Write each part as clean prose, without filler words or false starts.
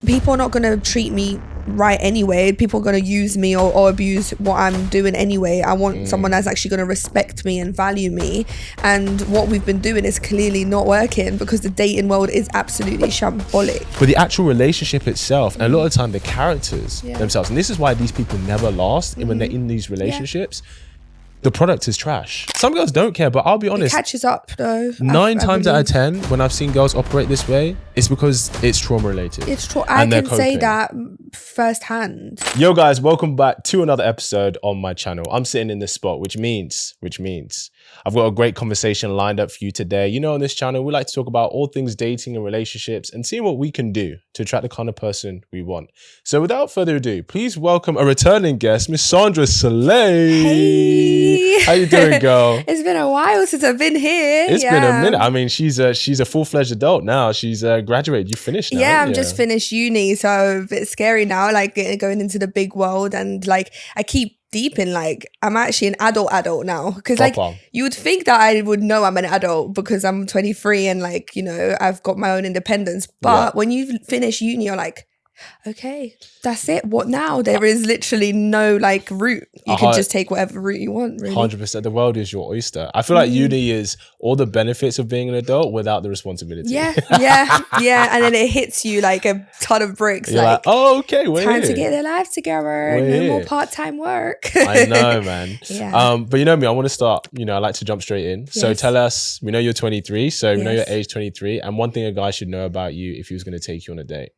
people are not going to treat me right anyway. People are going to use me or abuse what I'm doing anyway. I want someone that's actually going to respect me and value me. And what we've been doing is clearly not working because the dating world is absolutely shambolic. But the actual relationship itself, and a lot of the time the characters themselves, and this is why these people never last when they're in these relationships. The product is trash. Some girls don't care, but I'll be honest. It catches up though. 9 times out of 10, when I've seen girls operate this way, it's because it's trauma related. It's true. I can say that firsthand. Yo guys, welcome back to another episode on my channel. I'm sitting in this spot, which means I've got a great conversation lined up for you today. You know, on this channel, we like to talk about all things dating and relationships and seeing what we can do to attract the kind of person we want. So without further ado, please welcome a returning guest, Miss Sandra Slay. Hey. How you doing, girl? It's been a while since I've been here. It's been a minute. I mean, she's a full-fledged adult now. She's graduated. You finished now. Yeah, I'm just finished uni, so a bit scary now, like going into the big world. And like I keep deep in like I'm actually an adult now, because like you would think that I would know I'm an adult because I'm 23 and like, you know, I've got my own independence. But when you finish uni, you're like, okay, that's it. What now? There is literally no like route. You can just take whatever route you want, really. 100%. The world is your oyster. I feel like uni is all the benefits of being an adult without the responsibility. Yeah. And then it hits you like a ton of bricks. You're like, oh, okay, we're time here. to get their life together. No more part-time work. I know, man. Yeah. But you know me, I want to start, you know, I like to jump straight in. So Yes. tell us, we know you're 23, so we know your Yes. age 23. And one thing a guy should know about you if he was going to take you on a date.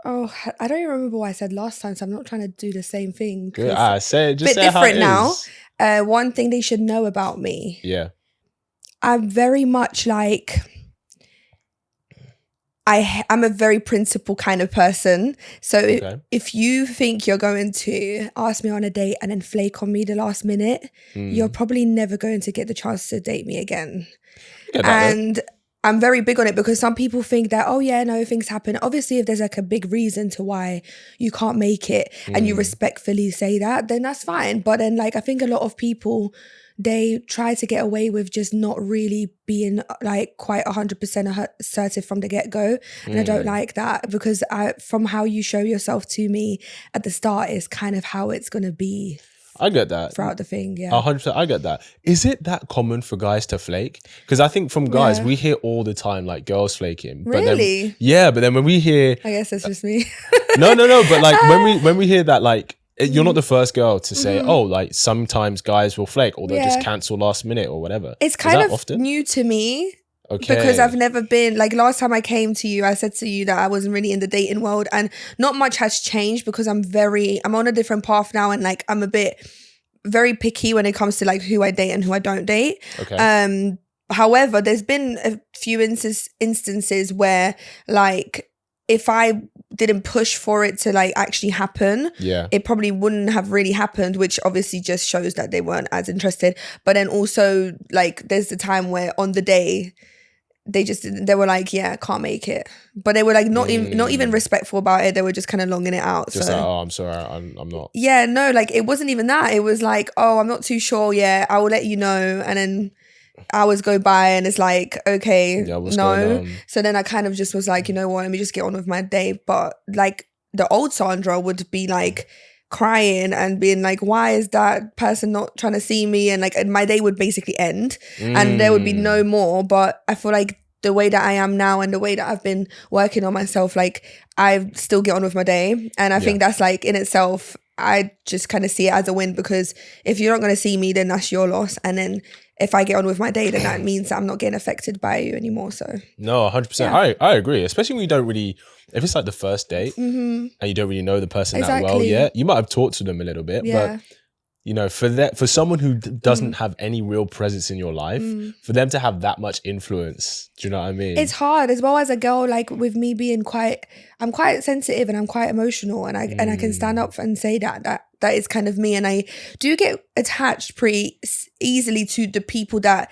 Oh, I don't even remember what I said last time, so I'm not trying to do the same thing. Good. Say it. Just bit say how it different now. is. One thing they should know about me. Yeah. I'm very much like, I'm a very principled kind of person. So if you think you're going to ask me on a date and then flake on me the last minute, you're probably never going to get the chance to date me again. And I'm very big on it because some people think that, oh yeah, no, things happen. Obviously, if there's like a big reason to why you can't make it and you respectfully say that, then that's fine. But then like, I think a lot of people, they try to get away with just not really being like quite 100% assertive from the get-go. And I don't like that because from how you show yourself to me at the start is kind of how it's going to be. I get that. Throughout the thing, yeah. 100%, I get that. Is it that common for guys to flake? Because I think from guys, we hear all the time, like, girls flaking. But really? But then when we hear... I guess that's just me. No. But like, when we hear that, like, you're not the first girl to say, oh, like, sometimes guys will flake or they'll just cancel last minute or whatever. It's kind of new to me. Okay. Because I've never been, like last time I came to you, I said to you that I wasn't really in the dating world and not much has changed because I'm on a different path now and like I'm a bit very picky when it comes to like who I date and who I don't date. Okay. However, there's been a few instances where like if I didn't push for it to like actually happen, it probably wouldn't have really happened, which obviously just shows that they weren't as interested. But then also like there's the time where on the day they were like, yeah, can't make it, but they were like not even respectful about it. They were just kind of longing it out. Just like, oh, I'm sorry, I'm not. Yeah, no, like it wasn't even that. It was like, oh, I'm not too sure yet, I will let you know. And then hours go by and it's like, okay, no. So then I kind of just was like, you know what, let me just get on with my day. But like the old Sandra would be like crying and being like, why is that person not trying to see me? And like my day would basically end and there would be no more. But I feel like the way that I am now and the way that I've been working on myself, like I still get on with my day. And I think that's like in itself, I just kind of see it as a win, because if you're not going to see me, then that's your loss. And then if I get on with my day, then that means that I'm not getting affected by you anymore. So no, 100%. Yeah. I agree. Especially when you don't really, if it's like the first date and you don't really know the person that well yet, you might have talked to them a little bit, but you know, for someone who doesn't have any real presence in your life, for them to have that much influence, do you know what I mean? It's hard as well as a girl. Like with me being I'm quite sensitive and I'm quite emotional, and I can stand up and say that is kind of me. And I do get attached pretty easily to the people that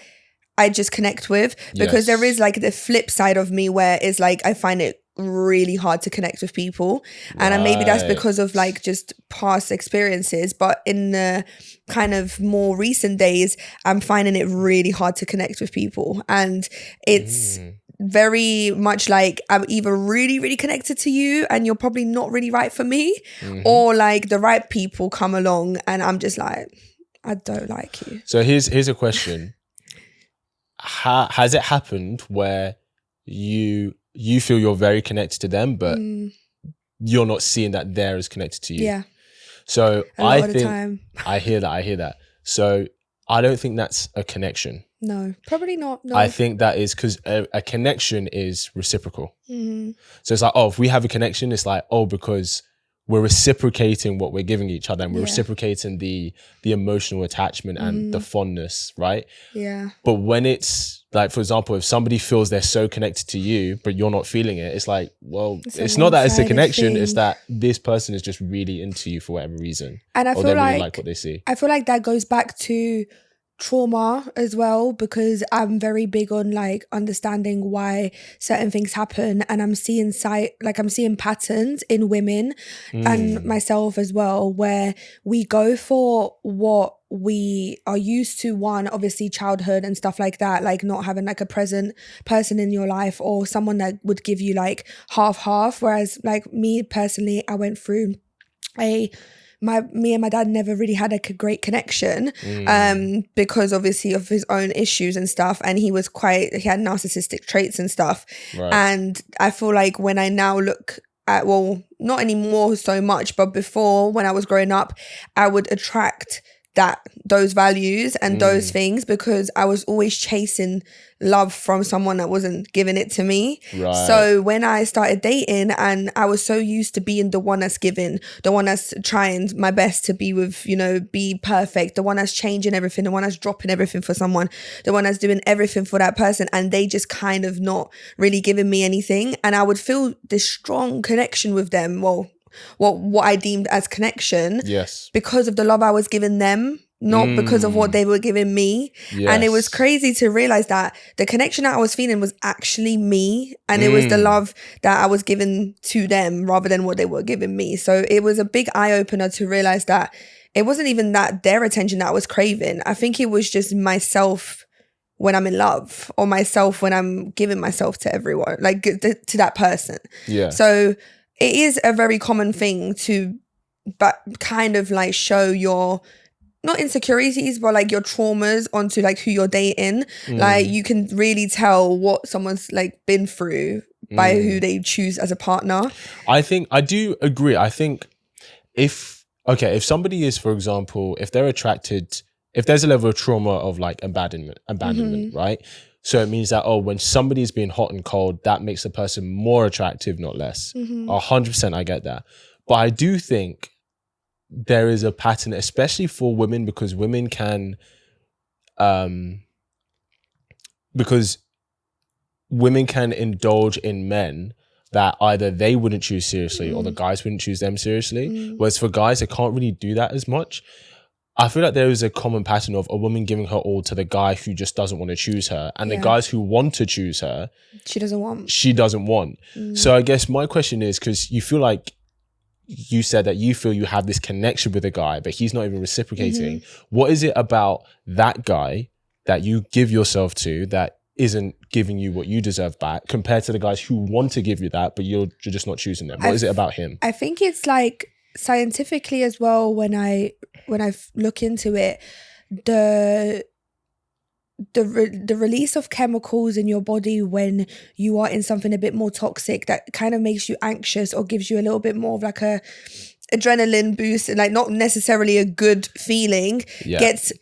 I just connect with, because there is like the flip side of me where it's like I find it really hard to connect with people, and maybe that's because of like just past experiences. But in the kind of more recent days, I'm finding it really hard to connect with people, and it's very much like I'm either really, really connected to you and you're probably not really right for me, or like the right people come along and I'm just like, I don't like you. So here's a question. Has it happened where you feel you're very connected to them, but you're not seeing that they're as connected to you? Yeah. So I think I hear that. So I don't think that's a connection. No, probably not. No. I think that is because a connection is reciprocal. Mm-hmm. So it's like, oh, if we have a connection, it's like, oh, because we're reciprocating what we're giving each other and we're reciprocating the emotional attachment and the fondness, right? Yeah. But when it's like, for example, if somebody feels they're so connected to you, but you're not feeling it, it's like, well, it's not that it's a connection, it's that this person is just really into you for whatever reason. And I feel they really like what they see. I feel like that goes back to trauma as well, because I'm very big on like understanding why certain things happen, and I'm seeing patterns in women and myself as well, where we go for what we are used to. One, obviously childhood and stuff like that, like not having like a present person in your life or someone that would give you like half, whereas like me personally, I went through me and my dad never really had a great connection because obviously of his own issues and stuff, and he had narcissistic traits and stuff. Right. And I feel like when I now look at, well, not anymore so much, but before when I was growing up, I would attract those values and those things because I was always chasing love from someone that wasn't giving it to me. Right. So when I started dating, and I was so used to being the one that's giving, the one that's trying my best to be with, be perfect, the one that's changing everything, the one that's dropping everything for someone, the one that's doing everything for that person, and they just kind of not really giving me anything. And I would feel this strong connection with them. Well, what I deemed as connection, because of the love I was giving them, not because of what they were giving me. And it was crazy to realize that the connection that I was feeling was actually me, and it was the love that I was giving to them rather than what they were giving me. So it was a big eye-opener to realize that it wasn't even that their attention that I was craving. I think it was just myself when I'm in love, or myself when I'm giving myself to everyone, like to that person. So it is a very common thing to kind of like show your, not insecurities, but like your traumas onto like who you're dating. Like you can really tell what someone's like been through by who they choose as a partner. I do agree. I think if somebody is, for example, if they're attracted, if there's a level of trauma of like abandonment, right? So it means that, when somebody's being hot and cold, that makes the person more attractive, not less. 100% I get that. But I do think there is a pattern, especially for women, because women can, indulge in men that either they wouldn't choose seriously or the guys wouldn't choose them seriously. Whereas for guys, they can't really do that as much. I feel like there is a common pattern of a woman giving her all to the guy who just doesn't want to choose her, and the guys who want to choose her, she doesn't want. So I guess my question is, because you feel like you said that you feel you have this connection with a guy, but he's not even reciprocating. What is it about that guy that you give yourself to that isn't giving you what you deserve back, compared to the guys who want to give you that, but you're just not choosing them? What is it about him? I think it's like scientifically as well, when I look into it, the release of chemicals in your body when you are in something a bit more toxic that kind of makes you anxious or gives you a little bit more of like a adrenaline boost, and like not necessarily a good feeling, gets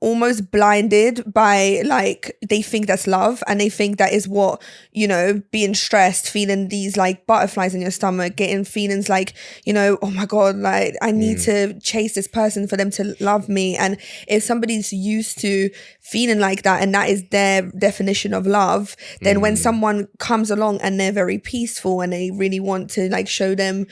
almost blinded by, like, they think that's love, and they think that is what, being stressed, feeling these like butterflies in your stomach, getting feelings like, oh my God, like I need to chase this person for them to love me. And if somebody's used to feeling like that, and that is their definition of love, then when someone comes along and they're very peaceful and they really want to like show them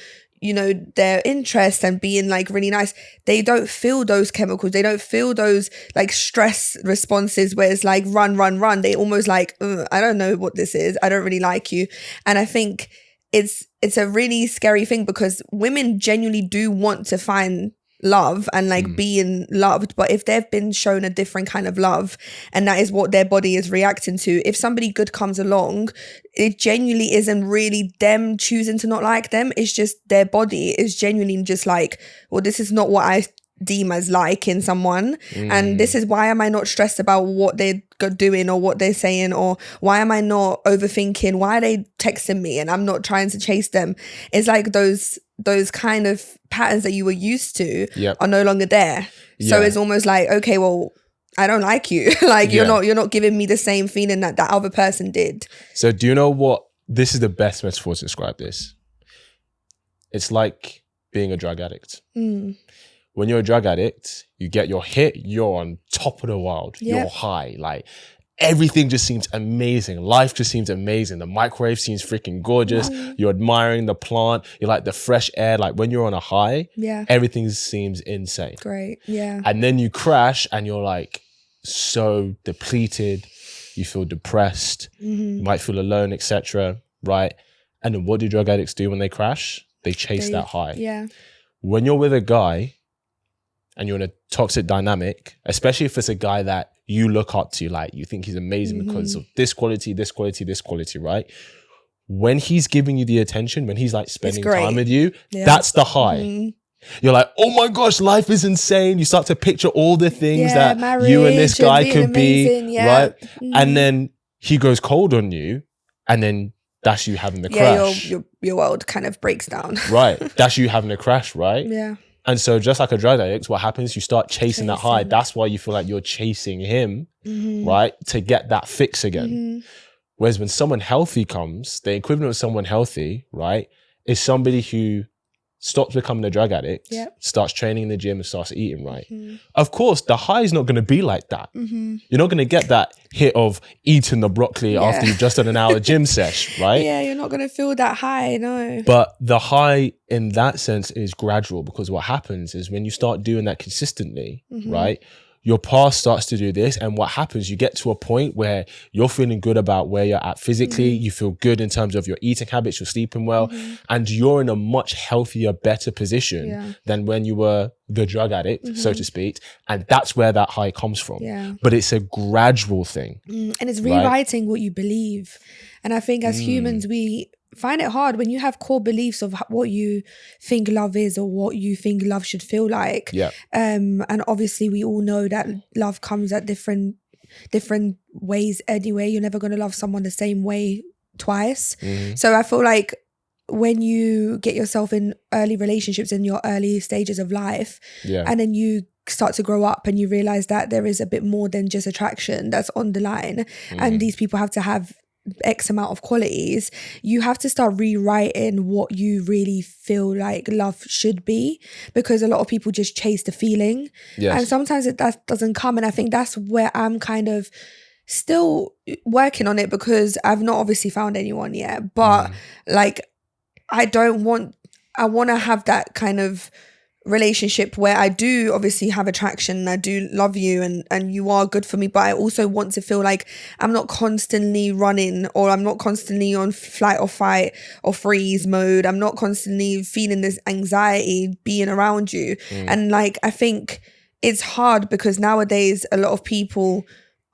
their interest and being like really nice, they don't feel those chemicals, they don't feel those like stress responses where it's like run. They almost like, I don't know what this is, I don't really like you. And I think it's a really scary thing, because women genuinely do want to find love and like being loved. But if they've been shown a different kind of love and that is what their body is reacting to, if somebody good comes along, it genuinely isn't really them choosing to not like them. It's just their body is genuinely just like, well, this is not what I deem as like in someone, and this is why am I not stressed about what they're doing or what they're saying, or why am I not overthinking, why are they texting me and I'm not trying to chase them. It's like those kind of patterns that you were used to are no longer there. So it's almost like, okay, well, I don't like you. Like you're not giving me the same feeling that other person did. So do you know what, this is the best metaphor to describe this. It's like being a drug addict. When you're a drug addict, you get your hit, you're on top of the world. You're high. Like everything just seems amazing. Life just seems amazing. The microwave seems freaking gorgeous. You're admiring the plant. You like the fresh air. Like when you're on a high, everything seems insane. Great. Yeah. And then you crash and you're like so depleted. You feel depressed. You might feel alone, etc. Right? And then what do drug addicts do when they crash? They chase that high. Yeah. When you're with a guy and you're in a toxic dynamic, especially if it's a guy that you look up to, like you think he's amazing because of this quality, right? When he's giving you the attention, when he's like spending time with you, that's the high. You're like, oh my gosh, life is insane. You start to picture all the things that you and this guy could be, right? And then he goes cold on you, and then that's you having the crash. Your world kind of breaks down. Right. That's you having a crash, right? Yeah. And so just like a drug addict, what happens? You start chasing that high. That's why you feel like you're chasing him, right? To get that fix again. Whereas when someone healthy comes, the equivalent of someone healthy, right, is somebody who stops becoming a drug addict, starts training in the gym and starts eating right. Of course, the high is not going to be like that. You're not going to get that hit of eating the broccoli after you've just done an hour gym sesh, right? Yeah, you're not going to feel that high, no. But the high in that sense is gradual, because what happens is when you start doing that consistently, right, your past starts to do this, and what happens, you get to a point where you're feeling good about where you're at physically, you feel good in terms of your eating habits, you're sleeping well, and you're in a much healthier, better position than when you were the drug addict, so to speak, and that's where that high comes from. But it's a gradual thing. And it's rewriting what you believe. And I think as humans, we find it hard when you have core beliefs of what you think love is or what you think love should feel like. And obviously we all know that love comes at different ways anyway. You're never going to love someone the same way twice. So I feel like when you get yourself in early relationships in your early stages of life, and then you start to grow up and you realize that there is a bit more than just attraction that's on the line, and these people have to have X amount of qualities, you have to start rewriting what you really feel like love should be, because a lot of people just chase the feeling, and sometimes that doesn't come. And I think that's where I'm kind of still working on it, because I've not obviously found anyone yet, but like I want to have that kind of relationship where I do obviously have attraction and I do love you and you are good for me, but I also want to feel like I'm not constantly running, or I'm not constantly on flight or fight or freeze mode. I'm not constantly feeling this anxiety being around you. And like I think it's hard because nowadays a lot of people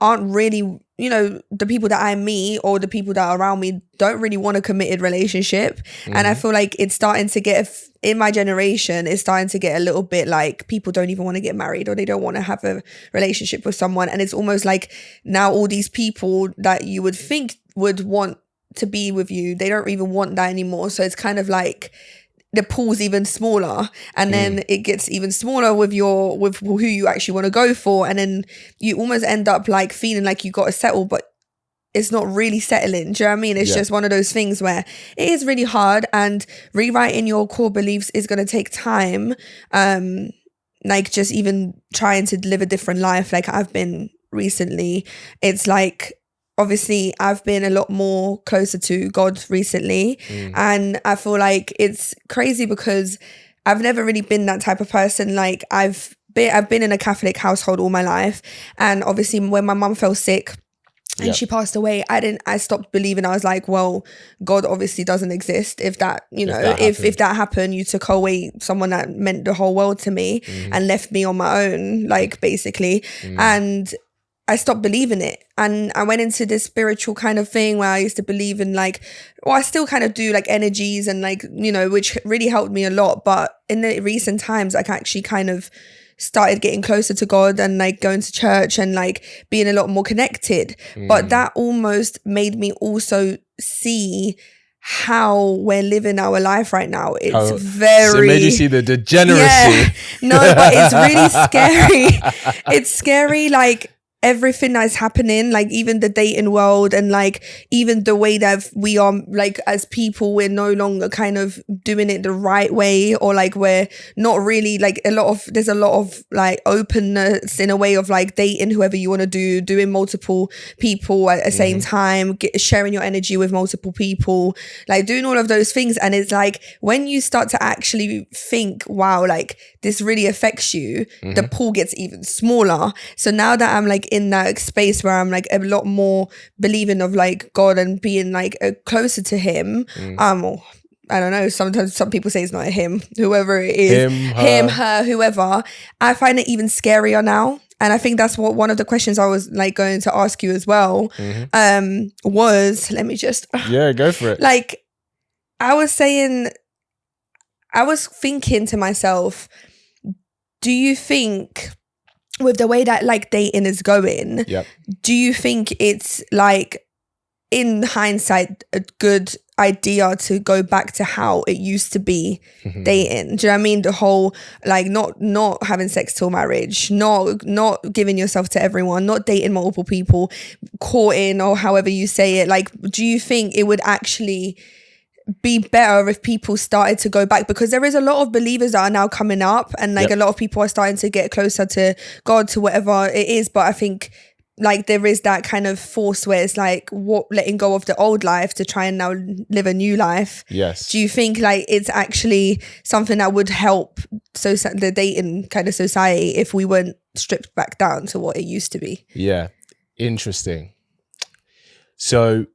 aren't really, you know, the people that I meet or the people that are around me don't really want a committed relationship. And I feel like it's starting to get, in my generation, it's starting to get a little bit like people don't even want to get married, or they don't want to have a relationship with someone. And it's almost like now all these people that you would think would want to be with you, they don't even want that anymore. So it's kind of like the pool's even smaller, and then it gets even smaller with who you actually want to go for, and then you almost end up like feeling like you got to settle, but it's not really settling. Do you know what I mean? It's just one of those things where it is really hard, and rewriting your core beliefs is going to take time. Like just even trying to live a different life like I've been recently, it's like obviously I've been a lot more closer to God recently, and I feel like it's crazy because I've never really been that type of person. Like I've been in a Catholic household all my life, and obviously when my mum fell sick, and she passed away, I stopped believing. I was like, well, God obviously doesn't exist. If that, if that happened, you took away someone that meant the whole world to me and left me on my own, like, basically. And I stopped believing it. And I went into this spiritual kind of thing where I used to believe in, like, well, I still kind of do, like, energies and, like, which really helped me a lot. But in the recent times, I actually kind of started getting closer to God and, like, going to church and, like, being a lot more connected. But that almost made me also see how we're living our life right now. It's very... So it made you see the degeneracy. Yeah. No, but it's really scary. It's scary, like, everything that's happening, like, even the dating world, and, like, even the way that we are, like, as people, we're no longer kind of doing it the right way, or, like, we're not really, like, there's a lot of, like, openness in a way of, like, dating whoever you want to do, doing multiple people at the same time, sharing your energy with multiple people, like, doing all of those things. And it's like, when you start to actually think, wow, like, this really affects you, the pool gets even smaller. So now that I'm, like, in that space where I'm, like, a lot more believing of, like, God and being, like, closer to him, I don't know, sometimes some people say it's not a him, whoever it is, him, her, whoever, I find it even scarier now. And I think that's what one of the questions I was, like, going to ask you as well, was, let me just... Yeah, go for it. Like, I was thinking to myself, do you think, with the way that, like, dating is going, do you think it's, like, in hindsight, a good idea to go back to how it used to be dating? Do you know what I mean? The whole, like, not having sex till marriage, not giving yourself to everyone, not dating multiple people, courting, or however you say it. Like, do you think it would actually be better if people started to go back? Because there is a lot of believers that are now coming up, and, like, a lot of people are starting to get closer to God, to whatever it is. But I think, like, there is that kind of force where it's like, what, letting go of the old life to try and now live a new life. Yes. Do you think, like, it's actually something that would help the dating kind of society if we weren't stripped back down to what it used to be? Yeah. Interesting. So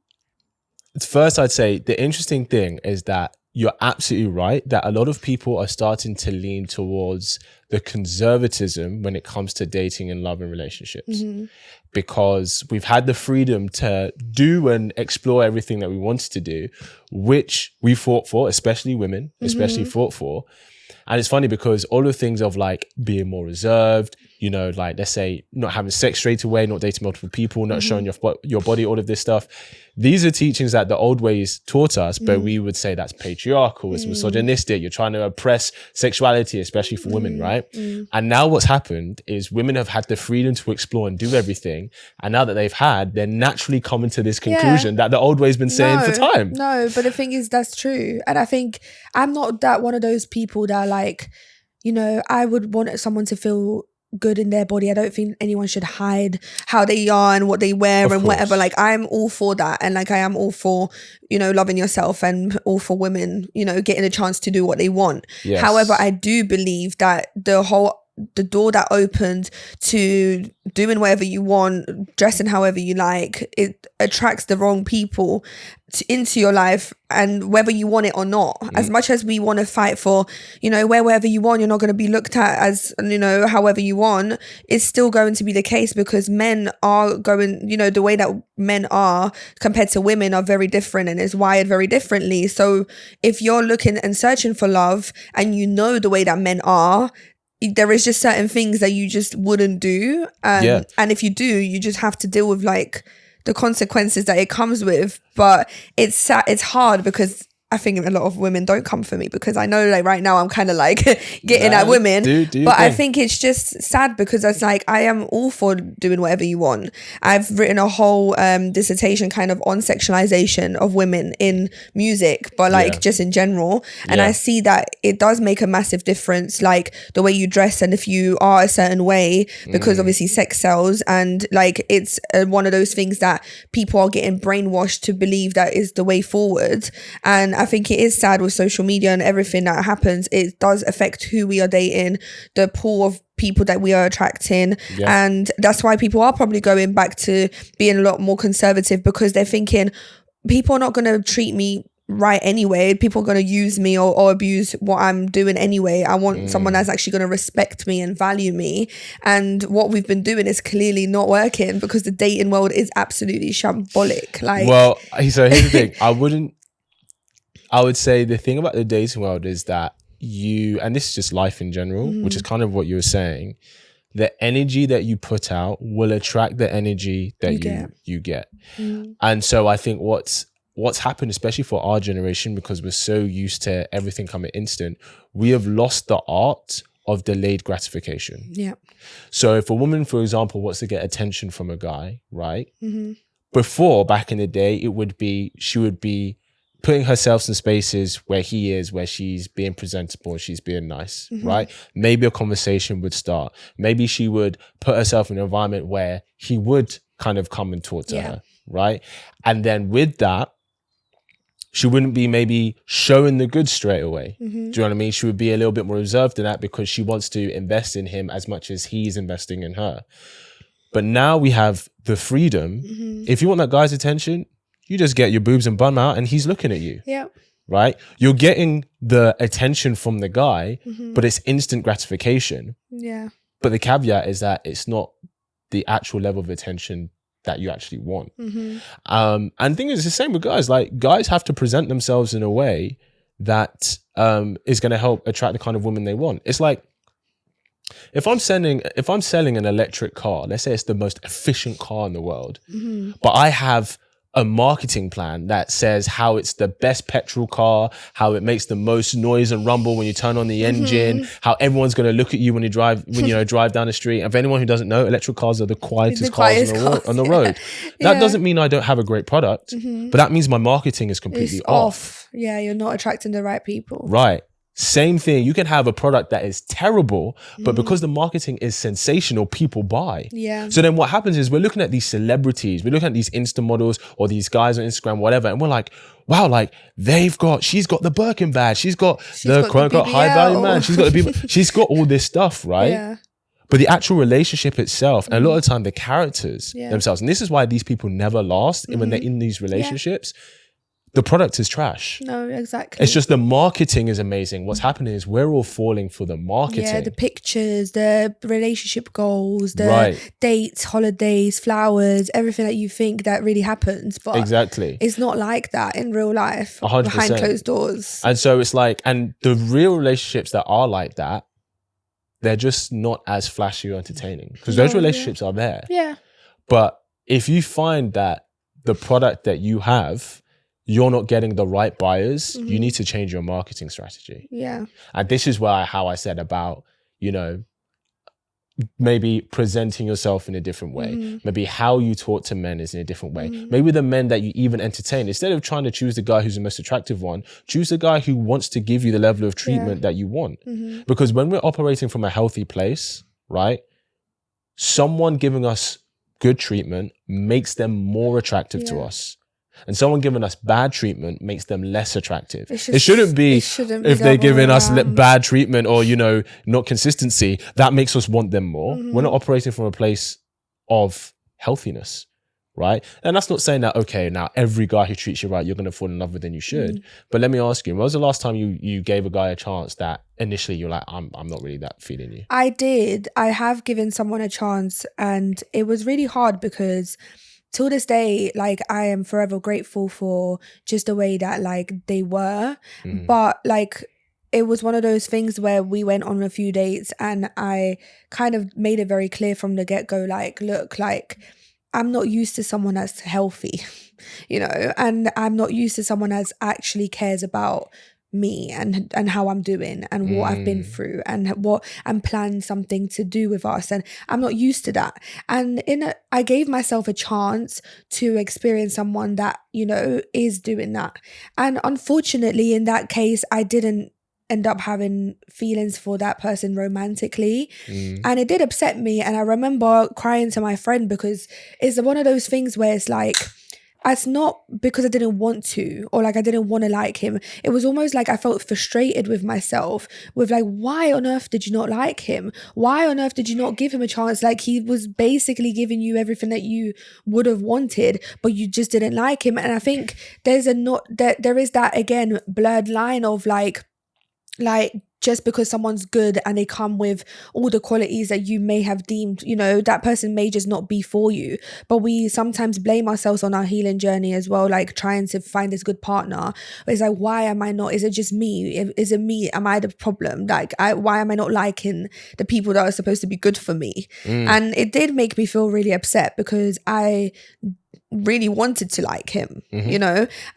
first, I'd say the interesting thing is that you're absolutely right that a lot of people are starting to lean towards the conservatism when it comes to dating and love and relationships, because we've had the freedom to do and explore everything that we wanted to do, which we fought for, especially women, fought for. And it's funny because all the things of, like, being more reserved, like, let's say, not having sex straight away, not dating multiple people, not showing your body, all of this stuff. These are teachings that the old ways taught us, but we would say that's patriarchal, it's misogynistic, you're trying to oppress sexuality, especially for women, right? And now what's happened is women have had the freedom to explore and do everything. And now that they're naturally coming to this conclusion that the old way's been saying for time. No, but the thing is, that's true. And I think I'm not that one of those people that, like, I would want someone to feel good in their body. I don't think anyone should hide how they are and what they wear and whatever. Like, I'm all for that, and, like, I am all for loving yourself, and all for women getting a chance to do what they want. However, I do believe that the door that opened to doing whatever you want, dressing however you like, it attracts the wrong people into your life, and whether you want it or not. As much as we want to fight for, wear whatever you want, you're not going to be looked at as, however you want, it's still going to be the case, because men are going, the way that men are compared to women are very different, and is wired very differently. So if you're looking and searching for love, and the way that men are, there is just certain things that you just wouldn't do. And if you do, you just have to deal with, like, the consequences that it comes with. But it's hard, because I think a lot of women don't come for me, because I know, like, right now I'm kind of, like, getting at women. But I think it's just sad, because it's like, I am all for doing whatever you want. I've written a whole dissertation kind of on sexualization of women in music, but, like, just in general. And I see that it does make a massive difference, like, the way you dress, and if you are a certain way, because obviously sex sells, and, like, it's one of those things that people are getting brainwashed to believe that is the way forward. And I think it is sad with social media and everything that happens. It does affect who we are dating, the pool of people that we are attracting. Yeah. And that's why people are probably going back to being a lot more conservative, because they're thinking people are not going to treat me right anyway. People are going to use me or abuse what I'm doing anyway. I want someone that's actually going to respect me and value me. And what we've been doing is clearly not working, because the dating world is absolutely shambolic. Like, well, so here's the thing. I would say the thing about the dating world is that and this is just life in general, which is kind of what you were saying, the energy that you put out will attract the energy that you get. And so I think what's happened, especially for our generation, because we're so used to everything coming instant, we have lost the art of delayed gratification. Yeah. So if a woman, for example, wants to get attention from a guy, right? Before, back in the day, she would be putting herself in spaces where he is, where she's being presentable, she's being nice, right? Maybe a conversation would start. Maybe she would put herself in an environment where he would kind of come and talk to her, right? And then with that, she wouldn't be maybe showing the goods straight away. Do you know what I mean? She would be a little bit more reserved in that, because she wants to invest in him as much as he's investing in her. But now we have the freedom. If you want that guy's attention, you just get your boobs and bum out and he's looking at you. Yeah. Right? You're getting the attention from the guy, but it's instant gratification. Yeah. But the caveat is that it's not the actual level of attention that you actually want. And the thing is, it's the same with guys. Like, guys have to present themselves in a way that is going to help attract the kind of woman they want. It's like, if I'm selling an electric car, let's say it's the most efficient car in the world, but I have a marketing plan that says how it's the best petrol car, how it makes the most noise and rumble when you turn on the engine, how everyone's going to look at you when you drive down the street. And for anyone who doesn't know, electric cars are the quietest cars on the road. That doesn't mean I don't have a great product, but that means my marketing is completely off. Yeah, you're not attracting the right people. Right. Same thing. You can have a product that is terrible, but because the marketing is sensational, people buy. Yeah. So then what happens is we're looking at these celebrities, we're looking at these Insta models or these guys on Instagram, whatever, and we're like, wow, like she's got the Birkin bag, she's got the quote unquote high value man, she's got all this stuff, right? Yeah. But the actual relationship itself, and a lot of the time the characters themselves, and this is why these people never last when they're in these relationships. The product is trash. No, exactly. It's just the marketing is amazing. What's happening is we're all falling for the marketing. Yeah, the pictures, the relationship goals, the dates, holidays, flowers, everything that you think that really happens. But exactly, it's not like that in real life, 100%. Behind closed doors. And so it's like, and the real relationships that are like that, they're just not as flashy or entertaining, because those relationships are there. Yeah. But if you find that the product that you have, you're not getting the right buyers, you need to change your marketing strategy. Yeah. And this is how I said about, maybe presenting yourself in a different way. Maybe how you talk to men is in a different way. Maybe the men that you even entertain, instead of trying to choose the guy who's the most attractive one, choose the guy who wants to give you the level of treatment that you want. Because when we're operating from a healthy place, right, someone giving us good treatment makes them more attractive to us. And someone giving us bad treatment makes them less attractive. It shouldn't be if they're giving us bad treatment or, not consistency, that makes us want them more. We're not operating from a place of healthiness, right? And that's not saying that, okay, now every guy who treats you right, you're going to fall in love with, and you should. But let me ask you, when was the last time you gave a guy a chance that initially you're like, I'm not really that feeling you? I did. I have given someone a chance, and it was really hard because till this day, like, I am forever grateful for just the way that, like, they were. But, like, it was one of those things where we went on a few dates and I kind of made it very clear from the get-go, like, look, like, I'm not used to someone that's healthy, and I'm not used to someone that actually cares about me and how I'm doing and what I've been through and plan something to do with us, and I'm not used to that. And I gave myself a chance to experience someone that is doing that, and unfortunately in that case I didn't end up having feelings for that person romantically, and it did upset me. And I remember crying to my friend, because it's one of those things where it's like, it's not because I didn't want to, or like I didn't want to like him. It was almost like I felt frustrated with myself, with like, why on earth did you not like him? Why on earth did you not give him a chance? Like, he was basically giving you everything that you would have wanted, but you just didn't like him. And I think there is that, again, blurred line of like just because someone's good and they come with all the qualities that you may have deemed, that person may just not be for you. But we sometimes blame ourselves on our healing journey as well, like trying to find this good partner. It's like, why am I not? Is it just me? Is it me? Am I the problem? Like, why am I not liking the people that are supposed to be good for me? And it did make me feel really upset because I really wanted to like him,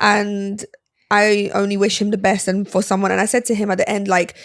and I only wish him the best and for someone. And I said to him at the end, like,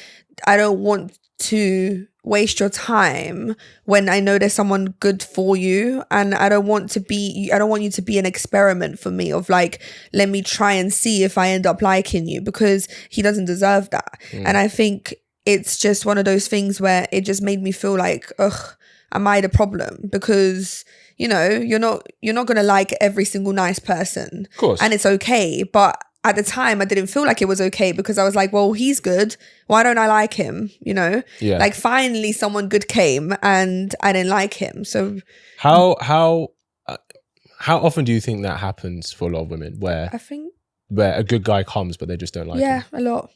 I don't want to waste your time when I know there's someone good for you. And I don't want you to be an experiment for me of like, let me try and see if I end up liking you, because he doesn't deserve that. And I think it's just one of those things where it just made me feel like, ugh, am I the problem? Because you're not going to like every single nice person. Of course. And it's okay. But at the time, I didn't feel like it was okay, because I was like, well, he's good. Why don't I like him? Yeah. Like, finally someone good came and I didn't like him. So how often do you think that happens for a lot of women, where a good guy comes but they just don't like him? Yeah, a lot.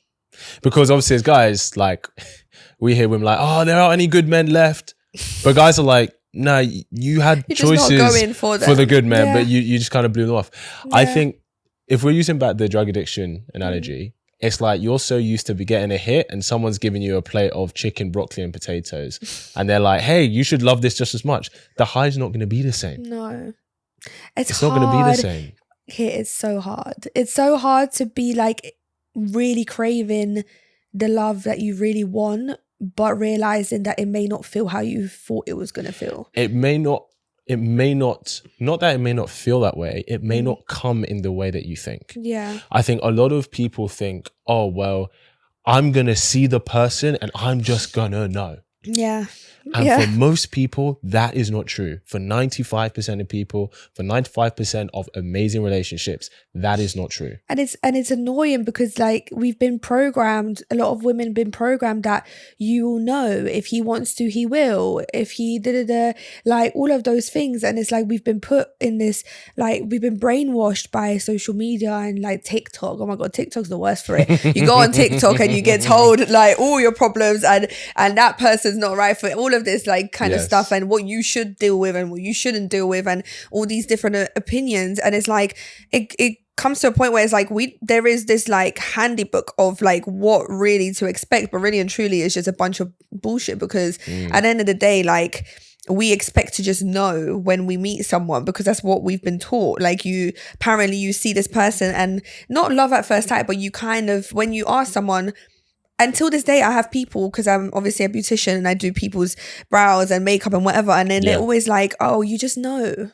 Because obviously as guys, like, we hear women like, oh, there aren't any good men left. But guys are like, no, you had choices for the good men, but you just kind of blew them off. Yeah. I think if we're using back the drug addiction analogy, it's like you're so used to be getting a hit and someone's giving you a plate of chicken, broccoli and potatoes. And they're like, hey, you should love this just as much. The high's not going to be the same. No. It's not going to be the same. It's so hard. It's so hard to be like really craving the love that you really want, but realizing that it may not feel how you thought it was going to feel. Not that it may not feel that way. It may not come in the way that you think. Yeah. I think a lot of people think, oh, well, I'm going to see the person and I'm just going to know. Yeah. And for most people, that is not true. For 95% of people, for 95% of amazing relationships, that is not true. And it's annoying because like we've been programmed, a lot of women been programmed that you will know if he wants to, he will. If he like all of those things. And it's like we've been put in this, like we've been brainwashed by social media and like TikTok. Oh my God, TikTok's the worst for it. You go on TikTok and you get told like all your problems and that person's not right for it. All of this like kind of stuff, and what you should deal with and what you shouldn't deal with, and all these different opinions. And it's like it comes to a point where it's like there is this like handybook of like what really to expect, but really and truly it's just a bunch of bullshit, because at the end of the day, like we expect to just know when we meet someone, because that's what we've been taught. Like you see this person and not love at first sight, but you kind of, when you ask someone. Until this day, I have people, because I'm obviously a beautician and I do people's brows and makeup and whatever. And then they're always like, oh, you just know.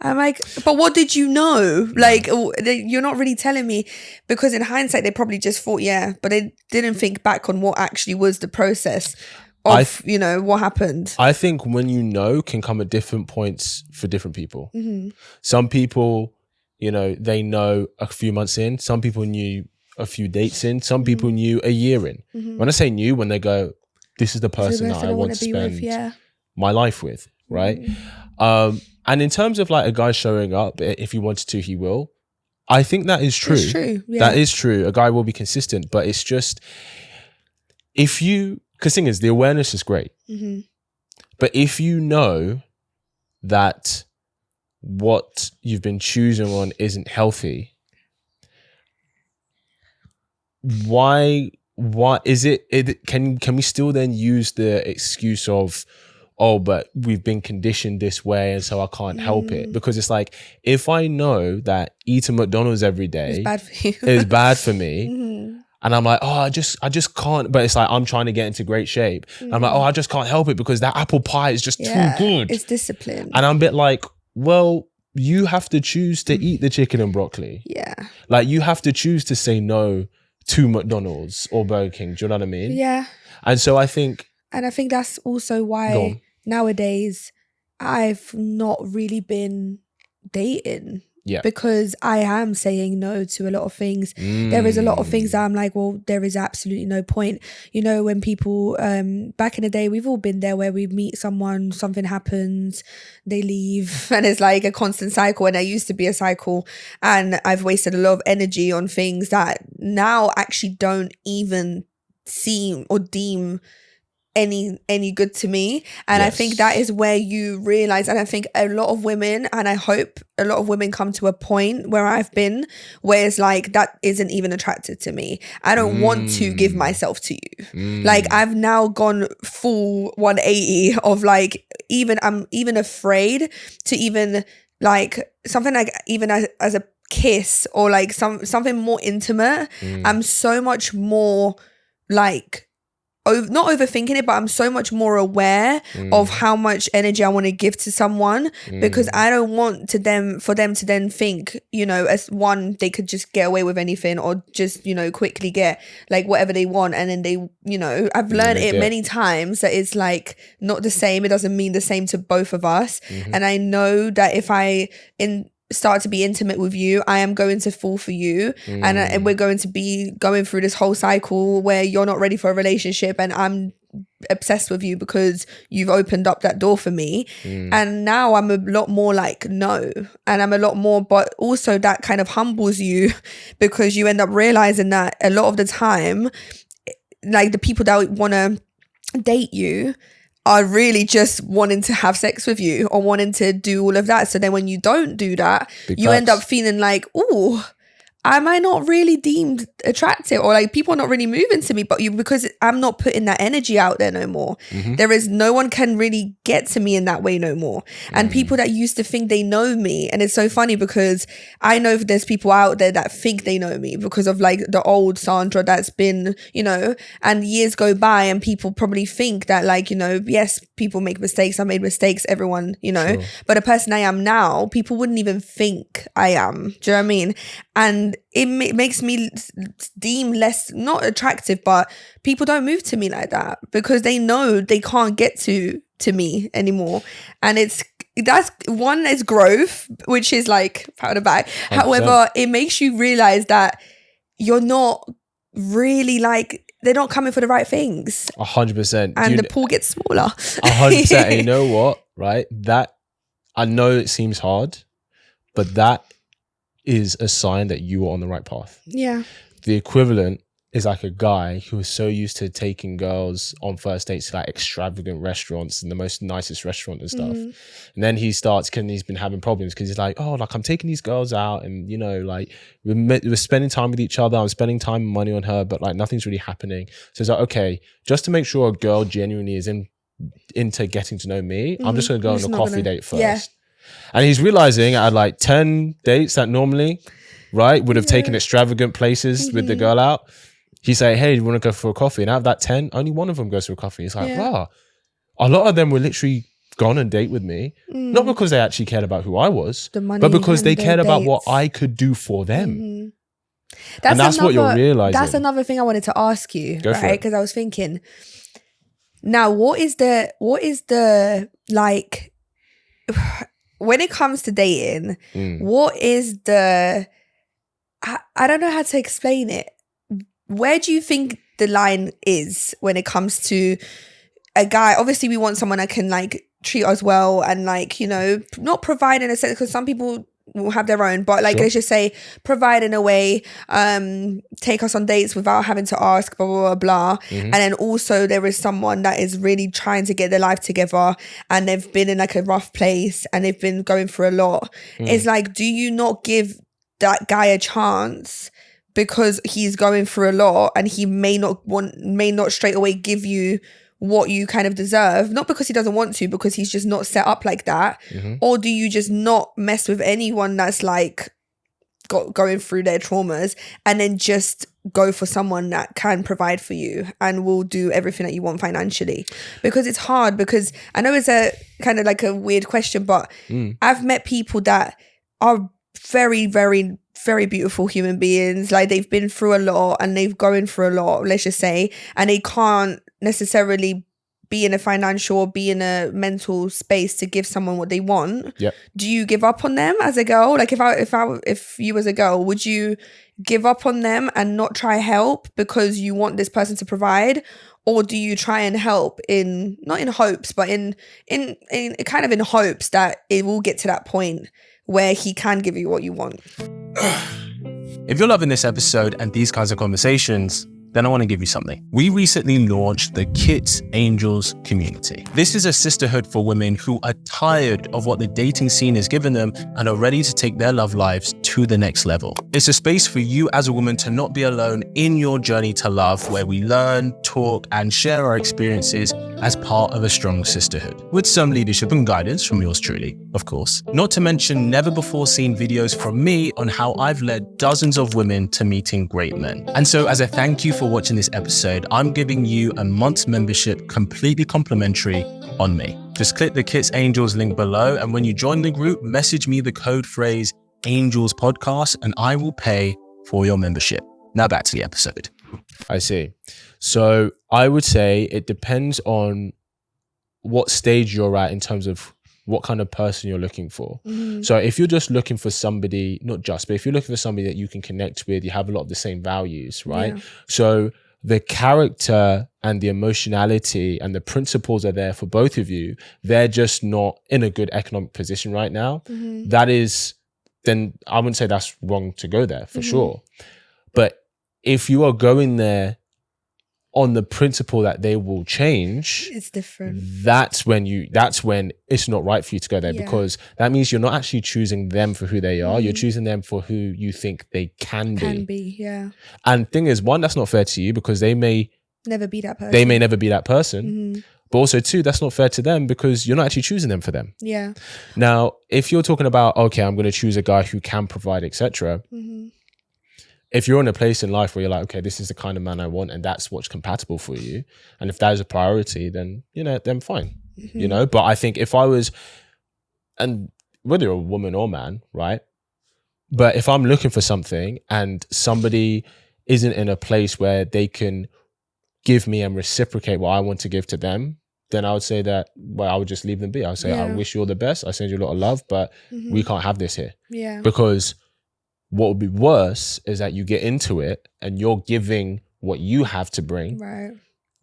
I'm like, but what did you know? Like, you're not really telling me, because in hindsight, they probably just thought, but they didn't think back on what actually was the process of, what happened. I think when can come at different points for different people. Some people, they know a few months in. Some people knew a few dates in. Some people knew a year in. When I say new, when they go, this is the person that I want to spend my life with, right? And in terms of like a guy showing up, if he wanted to, he will. I think that is true. It's true. Yeah. That is true. A guy will be consistent, but it's just, because thing is, the awareness is great. But if you know that what you've been choosing on isn't healthy, why is it can we still then use the excuse of, oh, but we've been conditioned this way and so I can't help it? Because it's like, if I know that eating McDonald's every day is bad for you, is bad for me, and I'm like, oh, I just can't, but it's like I'm trying to get into great shape. I'm like, oh, I just can't help it because that apple pie is just too good. It's discipline. And I'm a bit like, well, you have to choose to eat the chicken and broccoli. Yeah. Like you have to choose to say no to McDonald's or Burger King. Do you know what I mean? Yeah. And so I think that's also why nowadays I've not really been dating Yeah. Because I am saying no to a lot of things. There is a lot of things that I'm like, well, there is absolutely no point. You know, when people, back in the day, we've all been there where we meet someone, something happens, they leave, and it's like a constant cycle. And there used to be a cycle, and I've wasted a lot of energy on things that now actually don't even seem or deem any good to me. And I think that is where you realize, and I think a lot of women, and I hope a lot of women come to a point where I've been, where it's like, that isn't even attractive to me. I don't want to give myself to you. Like, I've now gone full 180 of like, I'm even afraid to even like something like even as a kiss or like something more intimate. I'm so much more like, not overthinking it, but I'm so much more aware of how much energy I want to give to someone, because I don't want for them to then think, you know, as one, they could just get away with anything or just, you know, quickly get like whatever they want. And then they, you know, I've learned it many times that it's like not the same. It doesn't mean the same to both of us. And I know that if I start to be intimate with you, I am going to fall for you, and we're going to be going through this whole cycle where you're not ready for a relationship and I'm obsessed with you because you've opened up that door for me. And now I'm a lot more like, no, and I'm a lot more, but also that kind of humbles you, because you end up realizing that a lot of the time, like the people that want to date you are really just wanting to have sex with you or wanting to do all of that. So then when you don't do that, you end up feeling like, ooh, am I not really deemed attractive, or like people are not really moving to me, but because I'm not putting that energy out there no more. There is no one can really get to me in that way no more. And people that used to think they know me, and it's so funny because I know there's people out there that think they know me because of like the old Sandra that's been, you know, and years go by and people probably think that like, you know, yes, people make mistakes. I made mistakes, everyone, you know, but the person I am now, people wouldn't even think I am. Do you know what I mean? And it makes me deem less, not attractive, but people don't move to me like that because they know they can't get to me anymore. And that's one is growth, which is like pat on the back. 100%. However, it makes you realize that you're not really like, they're not coming for the right things. 100%. And the pool gets smaller. 100%. And you know what, right? That, I know it seems hard, but that is a sign that you are on the right path. Yeah. The equivalent is like a guy who is so used to taking girls on first dates to like extravagant restaurants and the most nicest restaurant and stuff. And then he's been having problems because he's like, oh, like I'm taking these girls out and, you know, like we're spending time with each other. I'm spending time and money on her, but like nothing's really happening. So it's like, okay, just to make sure a girl genuinely is into getting to know me, I'm just going to go on a coffee date first. Yeah. And he's realizing at like 10 dates that normally, right, would have taken extravagant places with the girl out. He's like, hey, you want to go for a coffee? And out of that 10, only one of them goes for a coffee. He's like, wow, a lot of them were literally gone on a date with me. Not because they actually cared about who I was, but because they cared about what I could do for them. That's what you're realizing. That's another thing I wanted to ask you, right? Because I was thinking, now what is the like, when it comes to dating, what is the, I don't know how to explain it. Where do you think the line is when it comes to a guy? Obviously, we want someone that can like treat us well and like, you know, not provide in a sense, because some people will have their own, but like, let's just say provide in a way, take us on dates without having to ask, blah, blah, blah, blah. And then also there is someone that is really trying to get their life together and they've been in like a rough place and they've been going through a lot. It's like, do you not give that guy a chance because he's going through a lot and he may not straight away give you what you kind of deserve, not because he doesn't want to, because he's just not set up like that? Or do you just not mess with anyone that's like going through their traumas and then just go for someone that can provide for you and will do everything that you want financially? Because it's hard, because I know it's a kind of like a weird question, but I've met people that are very, very, very beautiful human beings. Like they've been through a lot and they've going through a lot, let's just say, and they can't necessarily be in a financial or be in a mental space to give someone what they want, Yep. do you give up on them as a girl? Like if you as a girl, would you give up on them and not try help because you want this person to provide? Or do you try and help not in hopes, but in kind of in hopes that it will get to that point where he can give you what you want? If you're loving this episode and these kinds of conversations, then I want to give you something. We recently launched the Kits Angels community. This is a sisterhood for women who are tired of what the dating scene has given them and are ready to take their love lives to the next level. It's a space for you as a woman to not be alone in your journey to love, where we learn, talk, and share our experiences as part of a strong sisterhood, with some leadership and guidance from yours truly, of course. Not to mention never before seen videos from me on how I've led dozens of women to meeting great men. And so as a thank you for watching this episode, I'm giving you a month's membership completely complimentary on me. Just click the Kits Angels link below, and when you join the group, message me the code phrase Angels Podcast and I will pay for your membership. Now back to the episode. I see. So I would say it depends on what stage you're at in terms of what kind of person you're looking for. Mm-hmm. So if you're just looking for somebody, not just, but if you're looking for somebody that you can connect with, you have a lot of the same values, right? Yeah. So the character and the emotionality and the principles are there for both of you. They're just not in a good economic position right now. Mm-hmm. That is, then I wouldn't say that's wrong to go there for sure. But if you are going there on the principle that they will change, it's different. That's when it's not right for you to go there, because that means you're not actually choosing them for who they are. You're choosing them for who you think they can be. Yeah. And thing is, one, that's not fair to you because they may never be that person. Mm-hmm. But also, two, that's not fair to them because you're not actually choosing them for them. Yeah. Now, if you're talking about, okay, I'm going to choose a guy who can provide, etc. If you're in a place in life where you're like, okay, this is the kind of man I want and that's what's compatible for you, and if that is a priority, then, then fine, But I think if I was, and whether you're a woman or man, right? But if I'm looking for something and somebody isn't in a place where they can give me and reciprocate what I want to give to them, then I would say that, I would just leave them be. I would say, I wish you all the best. I send you a lot of love, but we can't have this here. Yeah. Because what would be worse is that you get into it and you're giving what you have to bring. Right.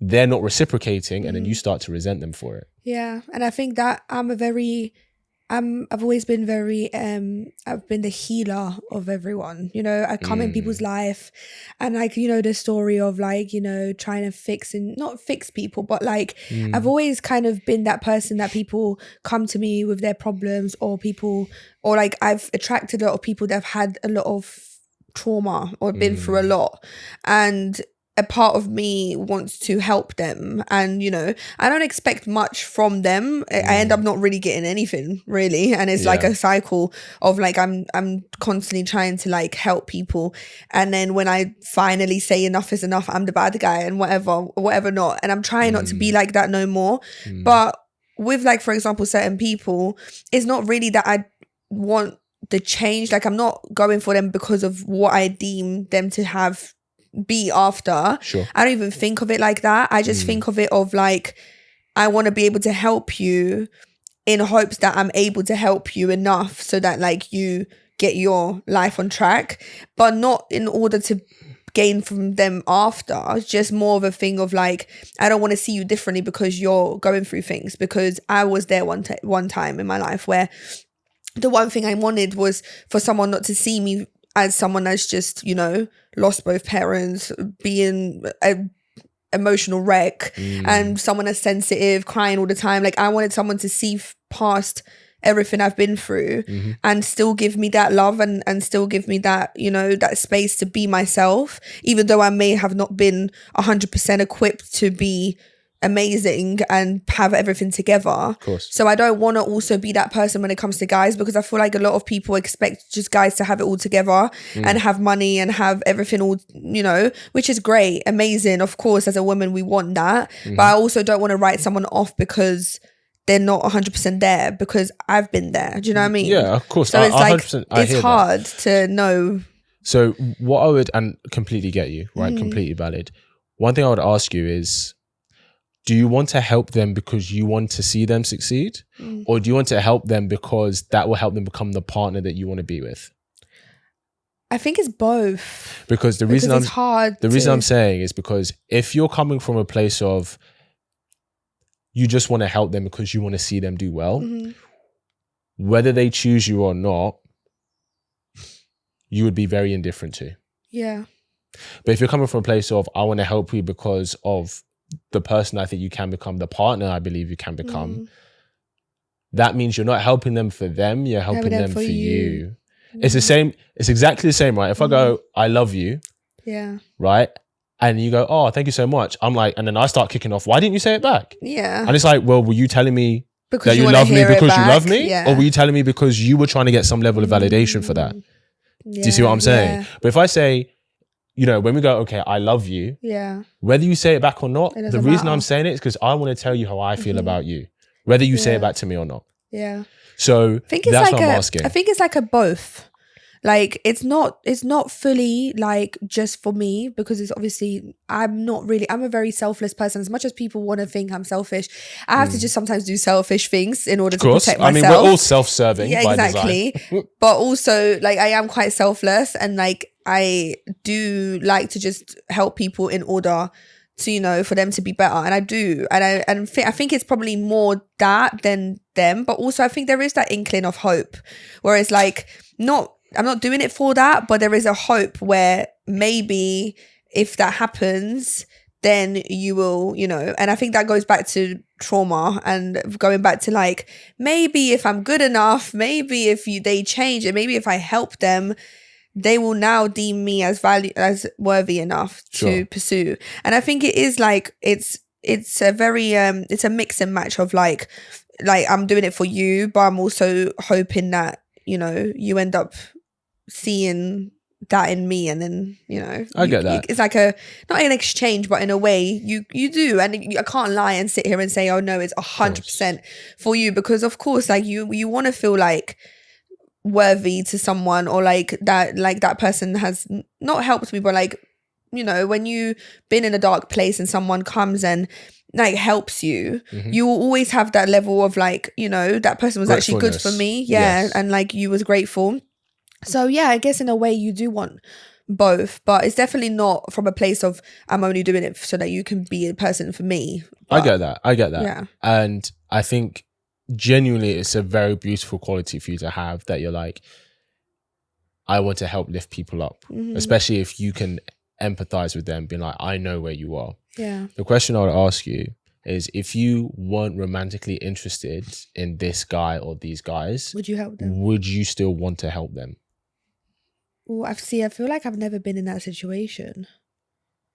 They're not reciprocating and then you start to resent them for it. Yeah. And I think that I've always been very, I've been the healer of everyone, I come in people's life and the story of trying to not fix people, but I've always kind of been that person that people come to me with their problems or I've attracted a lot of people that have had a lot of trauma or been through a lot, and a part of me wants to help them, and I don't expect much from them. I end up not really getting anything really, and it's like a cycle of I'm constantly trying to help people, and then when I finally say enough is enough, I'm the bad guy and whatever not, and I'm trying not to be like that no more. But with for example certain people, it's not really that I want the change. I'm not going for them because of what I deem them to be after. Sure. I don't even think of it like that. I just think of it of I want to be able to help you in hopes that I'm able to help you enough so that you get your life on track, but not in order to gain from them after. It's just more of a thing of I don't want to see you differently because you're going through things, because I was there one time in my life where the one thing I wanted was for someone not to see me as someone that's just, lost both parents, being an emotional wreck, and someone that's sensitive, crying all the time. I wanted someone to see past everything I've been through and still give me that love and still give me that, that space to be myself, even though I may have not been 100% equipped to be amazing and have everything together. Of course. So I don't want to also be that person when it comes to guys, because I feel like a lot of people expect just guys to have it all together and have money and have everything all, which is great, amazing. Of course, as a woman, we want that. But I also don't want to write someone off because they're not 100% there, because I've been there. Do you know what I mean? Yeah, of course. So it's it's hard to know. So what I would, and completely get you, right? Completely valid. One thing I would ask you is, do you want to help them because you want to see them succeed? Or do you want to help them because that will help them become the partner that you want to be with? I think it's both. Because the reason I'm saying is because if you're coming from a place of you just want to help them because you want to see them do well, whether they choose you or not, you would be very indifferent to. Yeah. But if you're coming from a place of I want to help you because of the person I think you can become, the partner I believe you can become, that means you're not helping them for them, you're helping them for you. It's the same, it's exactly the same, right? If I go, I love you, right? And you go, oh, thank you so much. I'm like, and then I start kicking off, why didn't you say it back? Yeah. And it's like, well, were you telling me that you love me because you love me? Or were you telling me because you were trying to get some level of validation for that? Do you see what I'm saying? But if I say, you know, when we go, okay, I love you. Yeah. Whether you say it back or not, the reason I'm saying it is because I want to tell you how I feel about you, whether you say it back to me or not. Yeah. So that's what I'm asking. I think it's like a both. Like it's not fully like just for me, because it's obviously I'm a very selfless person. As much as people want to think I'm selfish, I have to just sometimes do selfish things in order to protect myself. I mean, we're all self-serving. Yeah, exactly. But also like I am quite selfless, and like I do like to just help people in order to, you know, for them to be better. And I do. And I think it's probably more that than them. But also I think there is that inkling of hope, whereas like I'm not doing it for that, but there is a hope where maybe if that happens, then you will, you know, and I think that goes back to trauma and going back to like, maybe if I'm good enough, maybe if they change it, maybe if I help them, they will now deem me as worthy enough to pursue. And I think it is like, it's a very, it's a mix and match of like I'm doing it for you, but I'm also hoping that, you know, you end up seeing that in me, and then, you know, I get that. It's like not an exchange, but in a way you do. And I can't lie and sit here and say, oh no, it's 100% for you, because of course like you want to feel like worthy to someone, or like that person has not helped me, but like, you know, when you've been in a dark place and someone comes and like helps you, you will always have that level of like, you know, that person was actually good for me. Yes. And like you was grateful. So yeah, I guess in a way you do want both, but it's definitely not from a place of I'm only doing it so that you can be a person for me. But, I get that. Yeah. And I think genuinely it's a very beautiful quality for you to have, that you're like, I want to help lift people up, especially if you can empathize with them, being like, I know where you are. Yeah. The question I would ask you is, if you weren't romantically interested in this guy or these guys, would you help them? Would you still want to help them? Well, I feel like I've never been in that situation.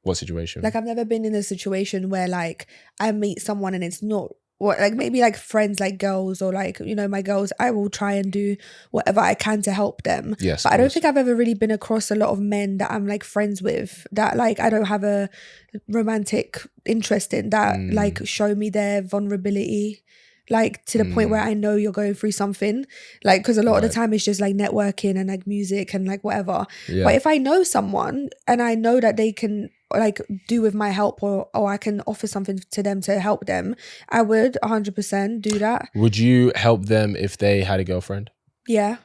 What situation? Like I've never been in a situation where like I meet someone and it's not what, like maybe like friends, like girls, or like, you know, my girls, I will try and do whatever I can to help them. Yes. But I don't think I've ever really been across a lot of men that I'm like friends with, that like I don't have a romantic interest in, that like show me their vulnerability, like to the point where I know you're going through something, like, because a lot of the time it's just like networking and like music and like whatever. But if I know someone and I know that they can like do with my help, or I can offer something to them to help them, I would 100% do that. Would you help them if they had a girlfriend? Yeah.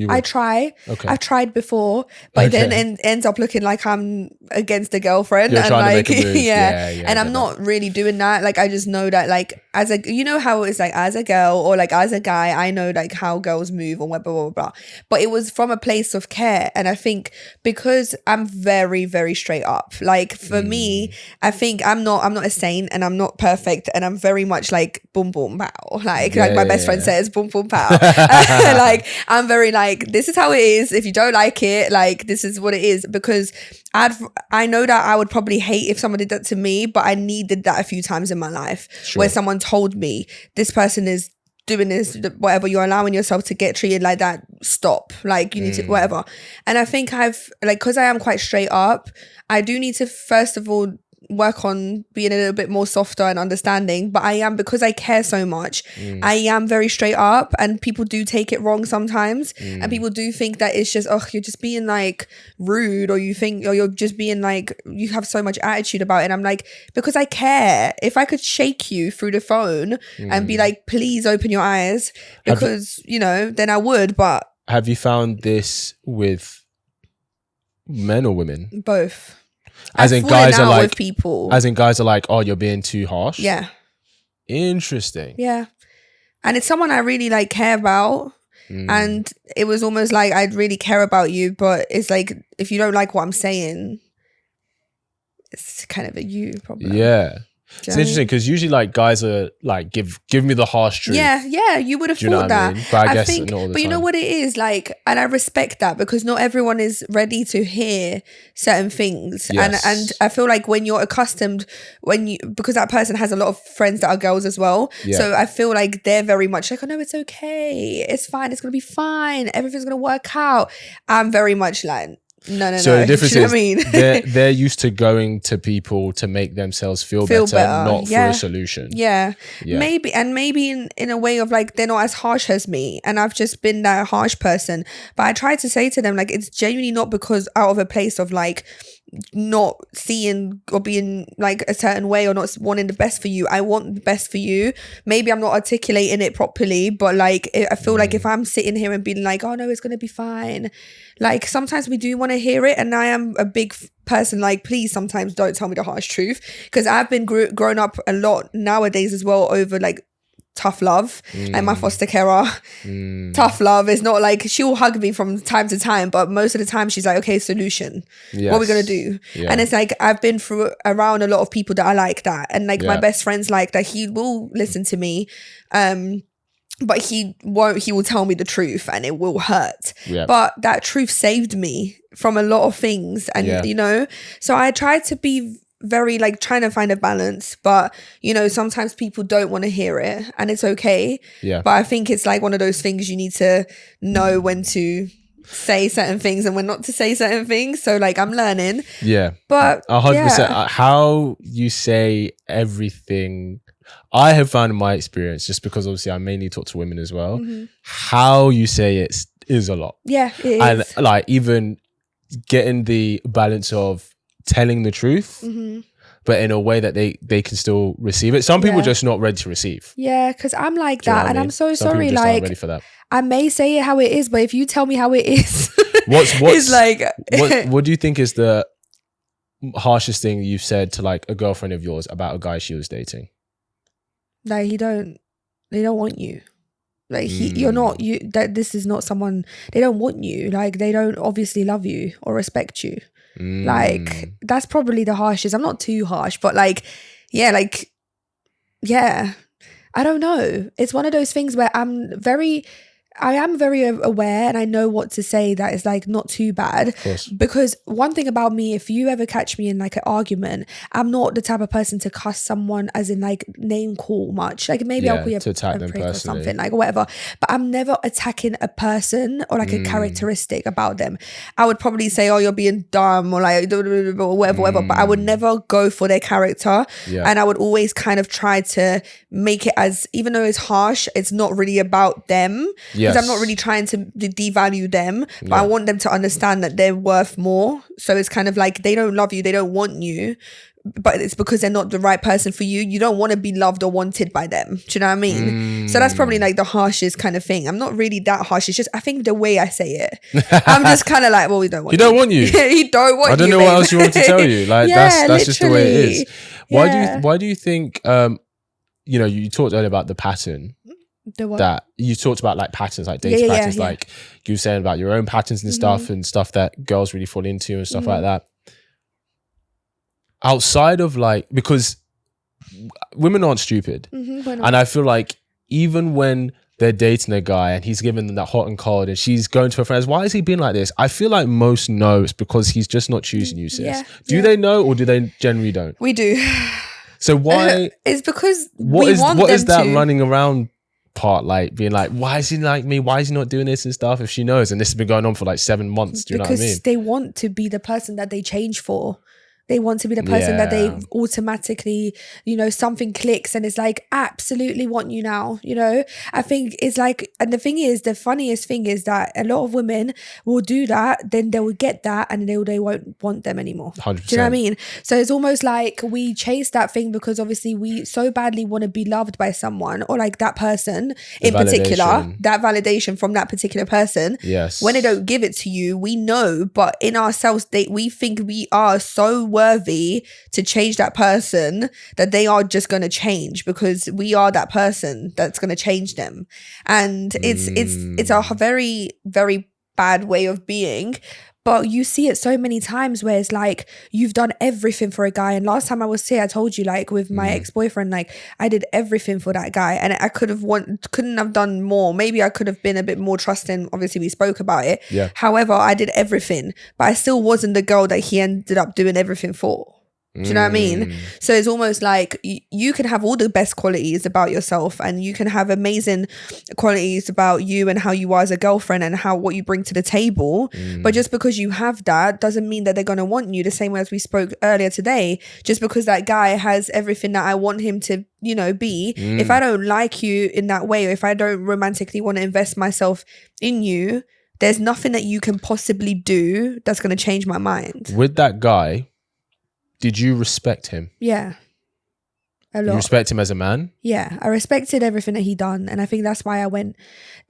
I try. Okay. I've tried before, but then ends up looking like I'm against the girlfriend. You're and trying like, to make a move. Yeah, and I'm not really doing that. Like, I just know that like, as a, you know how it's like as a girl or like as a guy, I know like how girls move or blah, blah, blah, blah. But it was from a place of care. And I think because I'm very, very straight up, like for me, I think I'm not a saint and I'm not perfect. And I'm very much like boom, boom, pow. Like my best friend says, boom, boom, pow. Like, I'm very like, this is how it is. If you don't like it, like this is what it is. Because I know that I would probably hate if someone did that to me, but I needed that a few times in my life where someone told me this person is doing this, whatever, you're allowing yourself to get treated like that, stop, like you need to, whatever. And I think I've like, because I am quite straight up, I do need to first of all work on being a little bit more softer and understanding, but I am, because I care so much, I am very straight up, and people do take it wrong sometimes, and people do think that it's just, oh, you're just being like rude, or you're just being like, you have so much attitude about it. And I'm like, because I care. If I could shake you through the phone and be like, please open your eyes, because then I would. But have you found this with men or women? Both. As in guys are like, with people. As in guys are like, oh, you're being too harsh. Yeah. Interesting. Yeah. And it's someone I really like care about. And it was almost like, I'd really care about you, but it's like, if you don't like what I'm saying, it's kind of a you problem. Yeah. It's interesting because usually like guys are like, give me the harsh truth. Yeah, you would have thought that. I mean? But I guess not all the time. You know what it is like, and I respect that, because not everyone is ready to hear certain things. Yes. And I feel like when you're accustomed, because that person has a lot of friends that are girls as well. Yeah. So I feel like they're very much like, oh no, it's okay. It's fine. It's going to be fine. Everything's going to work out. I'm very much like, no. So the difference is, I mean? they're used to going to people to make themselves feel better, not for a solution. Yeah. Maybe in a way of like, they're not as harsh as me, and I've just been that harsh person. But I try to say to them, like, it's genuinely not because out of a place of like not seeing or being like a certain way or not wanting the best for you. I want the best for you. Maybe I'm not articulating it properly, but like I feel like if I'm sitting here and being like, oh no, it's gonna be fine, like sometimes we do want to hear it. And I am a big person like, please sometimes don't tell me the harsh truth, because I've been grown up a lot nowadays as well over like tough love. And my foster carer, tough love is not like, she'll hug me from time to time, but most of the time she's like, okay, solution. What are we gonna do? And it's like, I've been around a lot of people that are like that, and like my best friend's like that. He will listen to me, but he will tell me the truth, and it will hurt. But that truth saved me from a lot of things. And so I try to be very like trying to find a balance, but sometimes people don't want to hear it, and it's okay. But I think it's like one of those things, you need to know when to say certain things and when not to say certain things. So like, I'm learning. But 100%. How you say everything, I have found in my experience, just because obviously I mainly talk to women as well, how you say it is a lot. It is. And like, even getting the balance of telling the truth, but in a way that they can still receive it. Some people are just not ready to receive. Because I'm like that, and I'm so sorry. Like, ready for that. I may say it how it is, but if you tell me how it is, it's like, what do you think is the harshest thing you've said to like a girlfriend of yours about a guy she was dating? Like, they don't want you. Like, this is not someone, they don't want you. Like, they don't obviously love you or respect you. Like, that's probably the harshest. I'm not too harsh, but like, I don't know. It's one of those things where I am very aware, and I know what to say that is like not too bad. Because one thing about me, if you ever catch me in like an argument, I'm not the type of person to cuss someone as in like name call much. Like maybe I'll call you to attack them prick or personally, something, like whatever. But I'm never attacking a person or like a characteristic about them. I would probably say, oh, you're being dumb, or like whatever. But I would never go for their character. And I would always kind of try to make it as, even though it's harsh, it's not really about them. Because I'm not really trying to devalue them, but I want them to understand that they're worth more. So it's kind of like, they don't love you, they don't want you, but it's because they're not the right person for you. You don't want to be loved or wanted by them. Do you know what I mean? So that's probably like the harshest kind of thing. I'm not really that harsh. It's just, I think the way I say it, I'm just kind of like, well, we don't want you. He don't want you. He don't want you. I don't know what else you want to tell you. Like, that's just the way it is. Why do you think, you talked earlier about the pattern. That you talked about, like patterns, like dating patterns, like you were saying about your own patterns and stuff, and stuff that girls really fall into and stuff like that. Outside of like, because women aren't stupid, and I feel like even when they're dating a guy and he's giving them that hot and cold, and she's going to her friends, why is he being like this? I feel like most know it's because he's just not choosing you, sis. Do they know, or do they generally don't? We do. So why? It's because what is that running around part, like being like, why is he like me, why is he not doing this and stuff, if she knows? And this has been going on for like 7 months. Do you know what I mean? Because they want to be the person that they change for. They want to be the person that they automatically, you know, something clicks and it's like, absolutely want you now, you know? I think it's like, and the thing is, the funniest thing is that a lot of women will do that, then they will get that and they won't want them anymore. 100%. Do you know what I mean? So it's almost like we chase that thing because obviously we so badly want to be loved by someone, or like that person in particular, that validation from that particular person. Yes. When they don't give it to you, we know, but in ourselves, we think we are so worthy to change that person that they are just going to change because we are that person that's going to change them. And it's a very, very bad way of being. But you see it so many times where it's like you've done everything for a guy. And last time I was here, I told you, like with my ex-boyfriend, like I did everything for that guy, and I couldn't have done more. Maybe I could have been a bit more trusting. Obviously, we spoke about it. Yeah. However, I did everything, but I still wasn't the girl that he ended up doing everything for. Do you know what I mean? So it's almost like you can have all the best qualities about yourself, and you can have amazing qualities about you and how you are as a girlfriend and what you bring to the table. But just because you have that doesn't mean that they're going to want you, the same way as we spoke earlier today. Just because that guy has everything that I want him to, you know, be. If I don't like you in that way, or if I don't romantically want to invest myself in you, there's nothing that you can possibly do that's going to change my mind. With that guy, did you respect him? Yeah. A lot. You respect him as a man? Yeah. I respected everything that he done. And I think that's why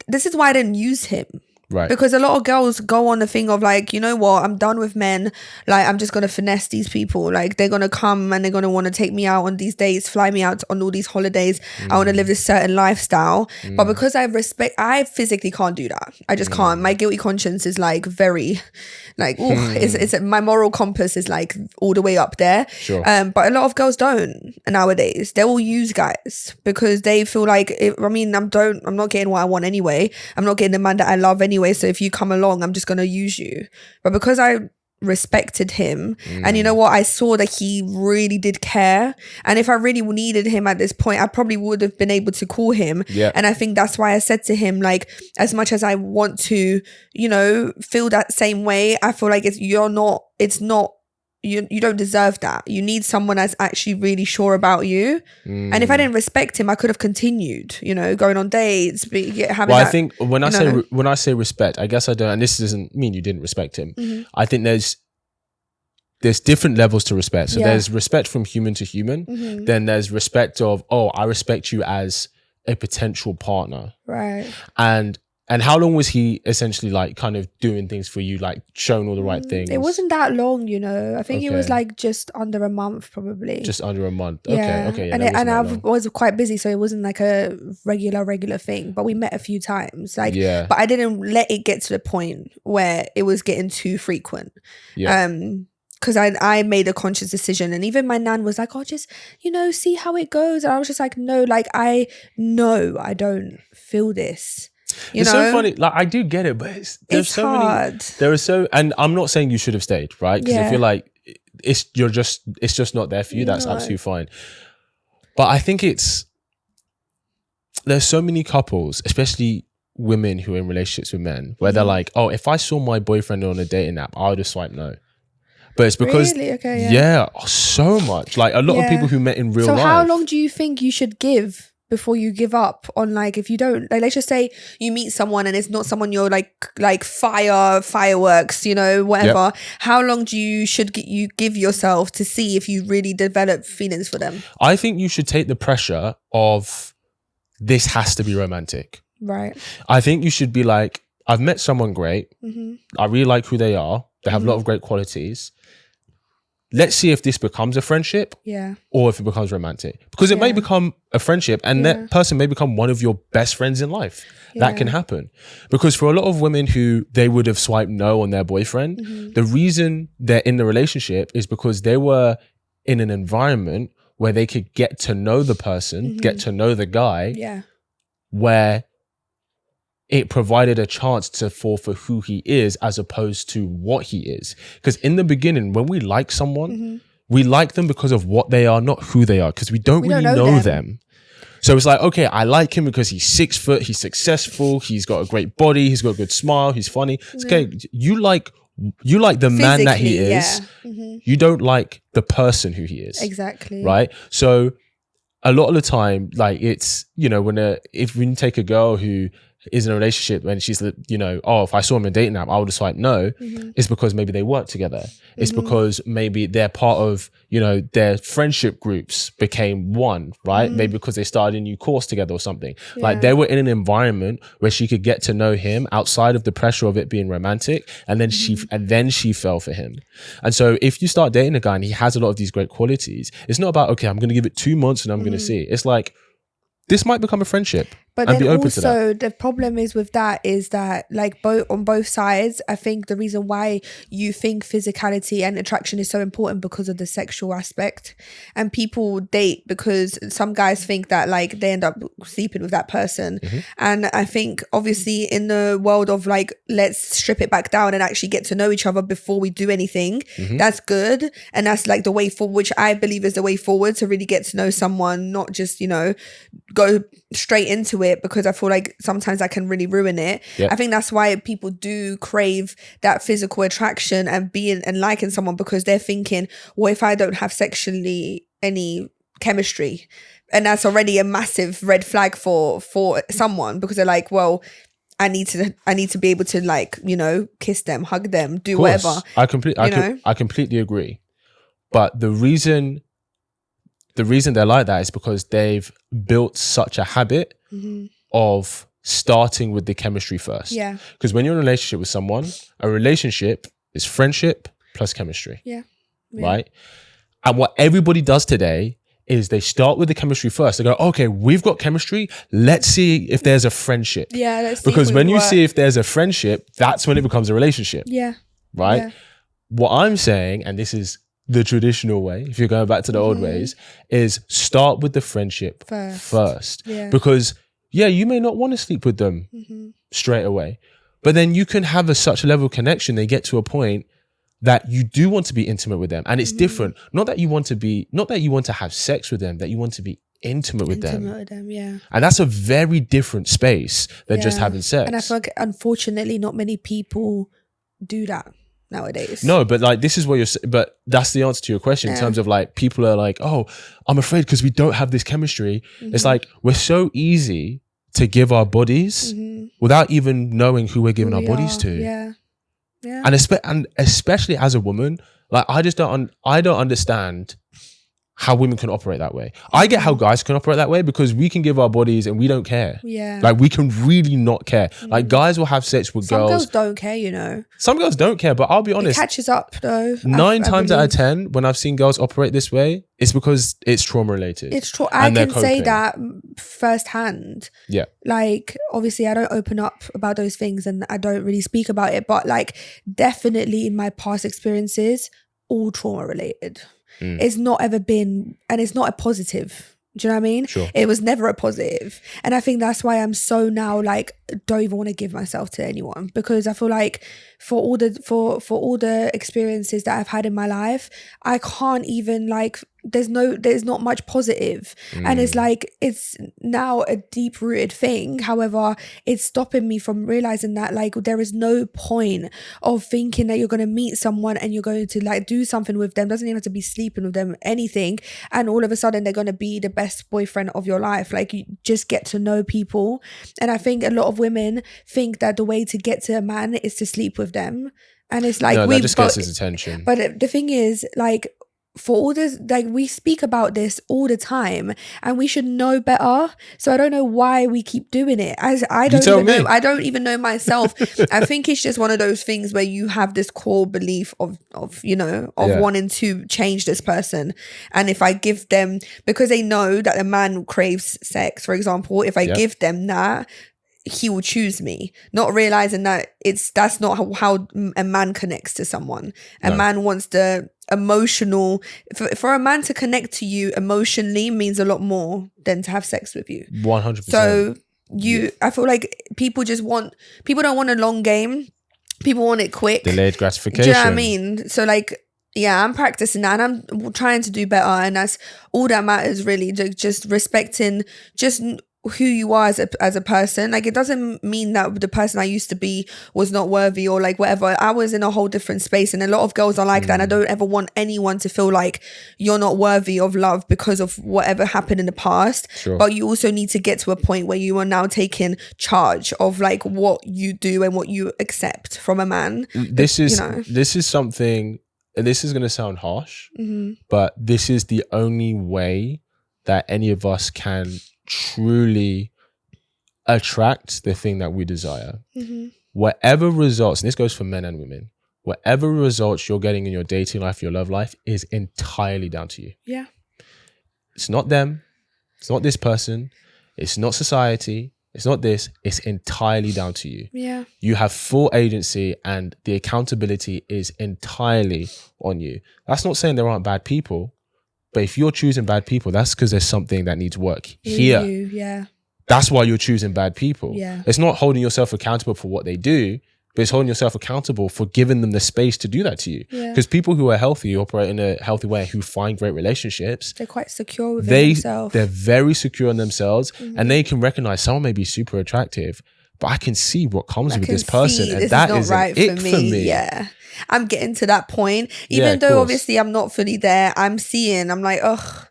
this is why I didn't use him. Right. Because a lot of girls go on the thing of like, you know what, I'm done with men. Like, I'm just going to finesse these people. Like, they're going to come and they're going to want to take me out on these dates, fly me out on all these holidays. I want to live this certain lifestyle. But because I physically can't do that. I just can't. My guilty conscience is like very, like, it's my moral compass is like all the way up there. Sure. But a lot of girls don't nowadays. They will use guys because they feel like, I'm not getting what I want anyway. I'm not getting the man that I love anyway. So if you come along, I'm just going to use you. But because I respected him, and you know what, I saw that he really did care, and if I really needed him at this point, I probably would have been able to call him. And I think that's why I said to him, like, as much as I want to, you know, feel that same way, I feel like you don't deserve that. You need someone that's actually really sure about you. And if I didn't respect him, I could have continued, you know, going on dates, having I think when I say respect, I guess I don't, and this doesn't mean you didn't respect him. I think there's different levels to respect. So there's respect from human to human. Then there's respect of, I respect you as a potential partner. Right. And how long was he essentially like kind of doing things for you, like showing all the right things? It wasn't that long, you know. I think it was like just under a month, probably. Just under a month. Yeah. Okay. And I was quite busy, so it wasn't like a regular thing. But we met a few times, like. Yeah. But I didn't let it get to the point where it was getting too frequent. Yeah. Because I made a conscious decision, and even my nan was like, "Oh, just, you know, see how it goes." And I was just like, "No, like I don't feel this." It's so funny. Like, I do get it, but there's so hard. And I'm not saying you should have stayed, right? Because I feel like it's just not there for you. That's absolutely fine. But I think there's so many couples, especially women who are in relationships with men, where they're like, "Oh, if I saw my boyfriend on a dating app, I would have swiped no." But it's because, so much. Like a lot of people who met in real life. So how long do you think you should give before you give up on, like, if you don't, like, let's just say you meet someone and it's not someone you're like fireworks, you know, whatever. How long should you give yourself to see if you really develop feelings for them? I think you should take the pressure of this has to be romantic. Right. I think you should be like, I've met someone great. I really like who they are. They have a lot of great qualities. Let's see if this becomes a friendship, or if it becomes romantic. Because it may become a friendship, and that person may become one of your best friends in life. That can happen. Because for a lot of women who they would have swiped no on their boyfriend, the reason they're in the relationship is because they were in an environment where they could get to know the person, get to know the guy, where it provided a chance to fall for who he is as opposed to what he is. Because in the beginning, when we like someone, we like them because of what they are, not who they are, because we don't really know them. So it's like, okay, I like him because he's 6 foot, he's successful, he's got a great body, he's got a good smile, he's funny. It's okay. You like you like the man that he is. Yeah. Mm-hmm. You don't like the person who he is. Exactly. Right? So a lot of the time, like it's, you know, if you take a girl who is in a relationship and she's, you know, oh, if I saw him in a dating app, I would have swiped no. Mm-hmm. It's because maybe they work together. It's because maybe they're part of, you know, their friendship groups became one, right? Maybe because they started a new course together or something. Yeah. Like they were in an environment where she could get to know him outside of the pressure of it being romantic. And then she fell for him. And so if you start dating a guy and he has a lot of these great qualities, it's not about, okay, I'm going to give it 2 months and I'm going to see. It's like, this might become a friendship. But then also the problem is with that is that like on both sides, I think the reason why you think physicality and attraction is so important because of the sexual aspect, and people date because some guys think that like they end up sleeping with that person. And I think obviously in the world of like, let's strip it back down and actually get to know each other before we do anything. That's good. And that's like the way forward, which I believe is the way forward, to really get to know someone, not just, you know, go straight into it, because I feel like sometimes that can really ruin it. I think that's why people do crave that physical attraction and being and liking someone, because they're thinking, well, if I don't have sexually any chemistry, and that's already a massive red flag for someone, because they're like, well, I need to be able to, like, you know, kiss them, hug them, do whatever. I completely agree. But the reason they're like that is because they've built such a habit of starting with the chemistry first. Yeah. Because when you're in a relationship with someone, a relationship is friendship plus chemistry. Yeah. Right? And what everybody does today is they start with the chemistry first. They go, okay, we've got chemistry. Let's see if there's a friendship. Yeah. Let's see. Because when you see if there's a friendship, that's when it becomes a relationship. Yeah. Right? Yeah. What I'm saying, and this is the traditional way, if you're going back to the old ways, is start with the friendship first. Yeah. Because you may not want to sleep with them straight away, but then you can have such a level of connection, they get to a point that you do want to be intimate with them. And it's different. Not that you want to have sex with them, that you want to be intimate with them. Yeah. And that's a very different space than just having sex. And I feel like, unfortunately, not many people do that nowadays. No, but like, this is what but that's the answer to your question in terms of like, people are like, oh, I'm afraid because we don't have this chemistry. It's like, we're so easy to give our bodies without even knowing who we're giving our bodies to. Yeah. Yeah. And especially as a woman, like, I don't understand how women can operate that way. I get how guys can operate that way, because we can give our bodies and we don't care. Yeah. Like, we can really not care. Like, guys will have sex with girls. Some girls don't care, you know. Some girls don't care, but I'll be honest. It catches up though. 9 times out of 10, when I've seen girls operate this way, it's because it's trauma related. It's true. I can say that firsthand. Yeah. Like, obviously I don't open up about those things and I don't really speak about it, but like, definitely in my past experiences, all trauma related. It's not ever been, and it's not a positive. Do you know what I mean? Sure. It was never a positive. And I think that's why I'm so now, like, don't even want to give myself to anyone, because I feel like for all the experiences that I've had in my life, I can't even, like, there's not much positive. And it's like, it's now a deep rooted thing. However, it's stopping me from realizing that, like, there is no point of thinking that you're going to meet someone and you're going to, like, do something with them. Doesn't even have to be sleeping with them, anything, and all of a sudden they're going to be the best boyfriend of your life. Like, you just get to know people. And I think a lot of women think that the way to get to a man is to sleep with them, and it's like, that just gets his attention. But the thing is, like, for all this, like, we speak about this all the time and we should know better. So I don't know why we keep doing it. I don't even know myself. I think it's just one of those things where you have this core belief of wanting to change this person. And if I give them, because they know that a man craves sex, for example, if I give them that, he will choose me, not realizing that that's not how a man connects to someone. A man wants the emotional, for a man to connect to you emotionally means a lot more than to have sex with you. 100%. So I feel like people don't want a long game. People want it quick. Delayed gratification. Do you know what I mean? So, like, yeah, I'm practicing that and I'm trying to do better, and that's all that matters, really. Just respecting, just who you are as a person. Like, it doesn't mean that the person I used to be was not worthy or like whatever. I was in a whole different space, and a lot of girls are like that, and I don't ever want anyone to feel like you're not worthy of love because of whatever happened in the past. Sure. But you also need to get to a point where you are now taking charge of like what you do and what you accept from a man. This is something, and this is going to sound harsh, but this is the only way that any of us can truly attract the thing that we desire. Whatever results, and this goes for men and women, whatever results you're getting in your dating life, your love life, is entirely down to you. Yeah. It's not them. It's not this person. It's not society. It's not this. It's entirely down to you. Yeah. You have full agency, and the accountability is entirely on you. That's not saying there aren't bad people, but if you're choosing bad people, that's because there's something that needs work here. Yeah. That's why you're choosing bad people. Yeah. It's not holding yourself accountable for what they do, but it's holding yourself accountable for giving them the space to do that to you. Because people who are healthy, operate in a healthy way, who find great relationships, they're quite secure with themselves. They're very secure in themselves, and they can recognize someone may be super attractive, but I can see what comes with this person, and that is right for me. Yeah. I'm getting to that point. Even though obviously I'm not fully there, I'm like, ugh,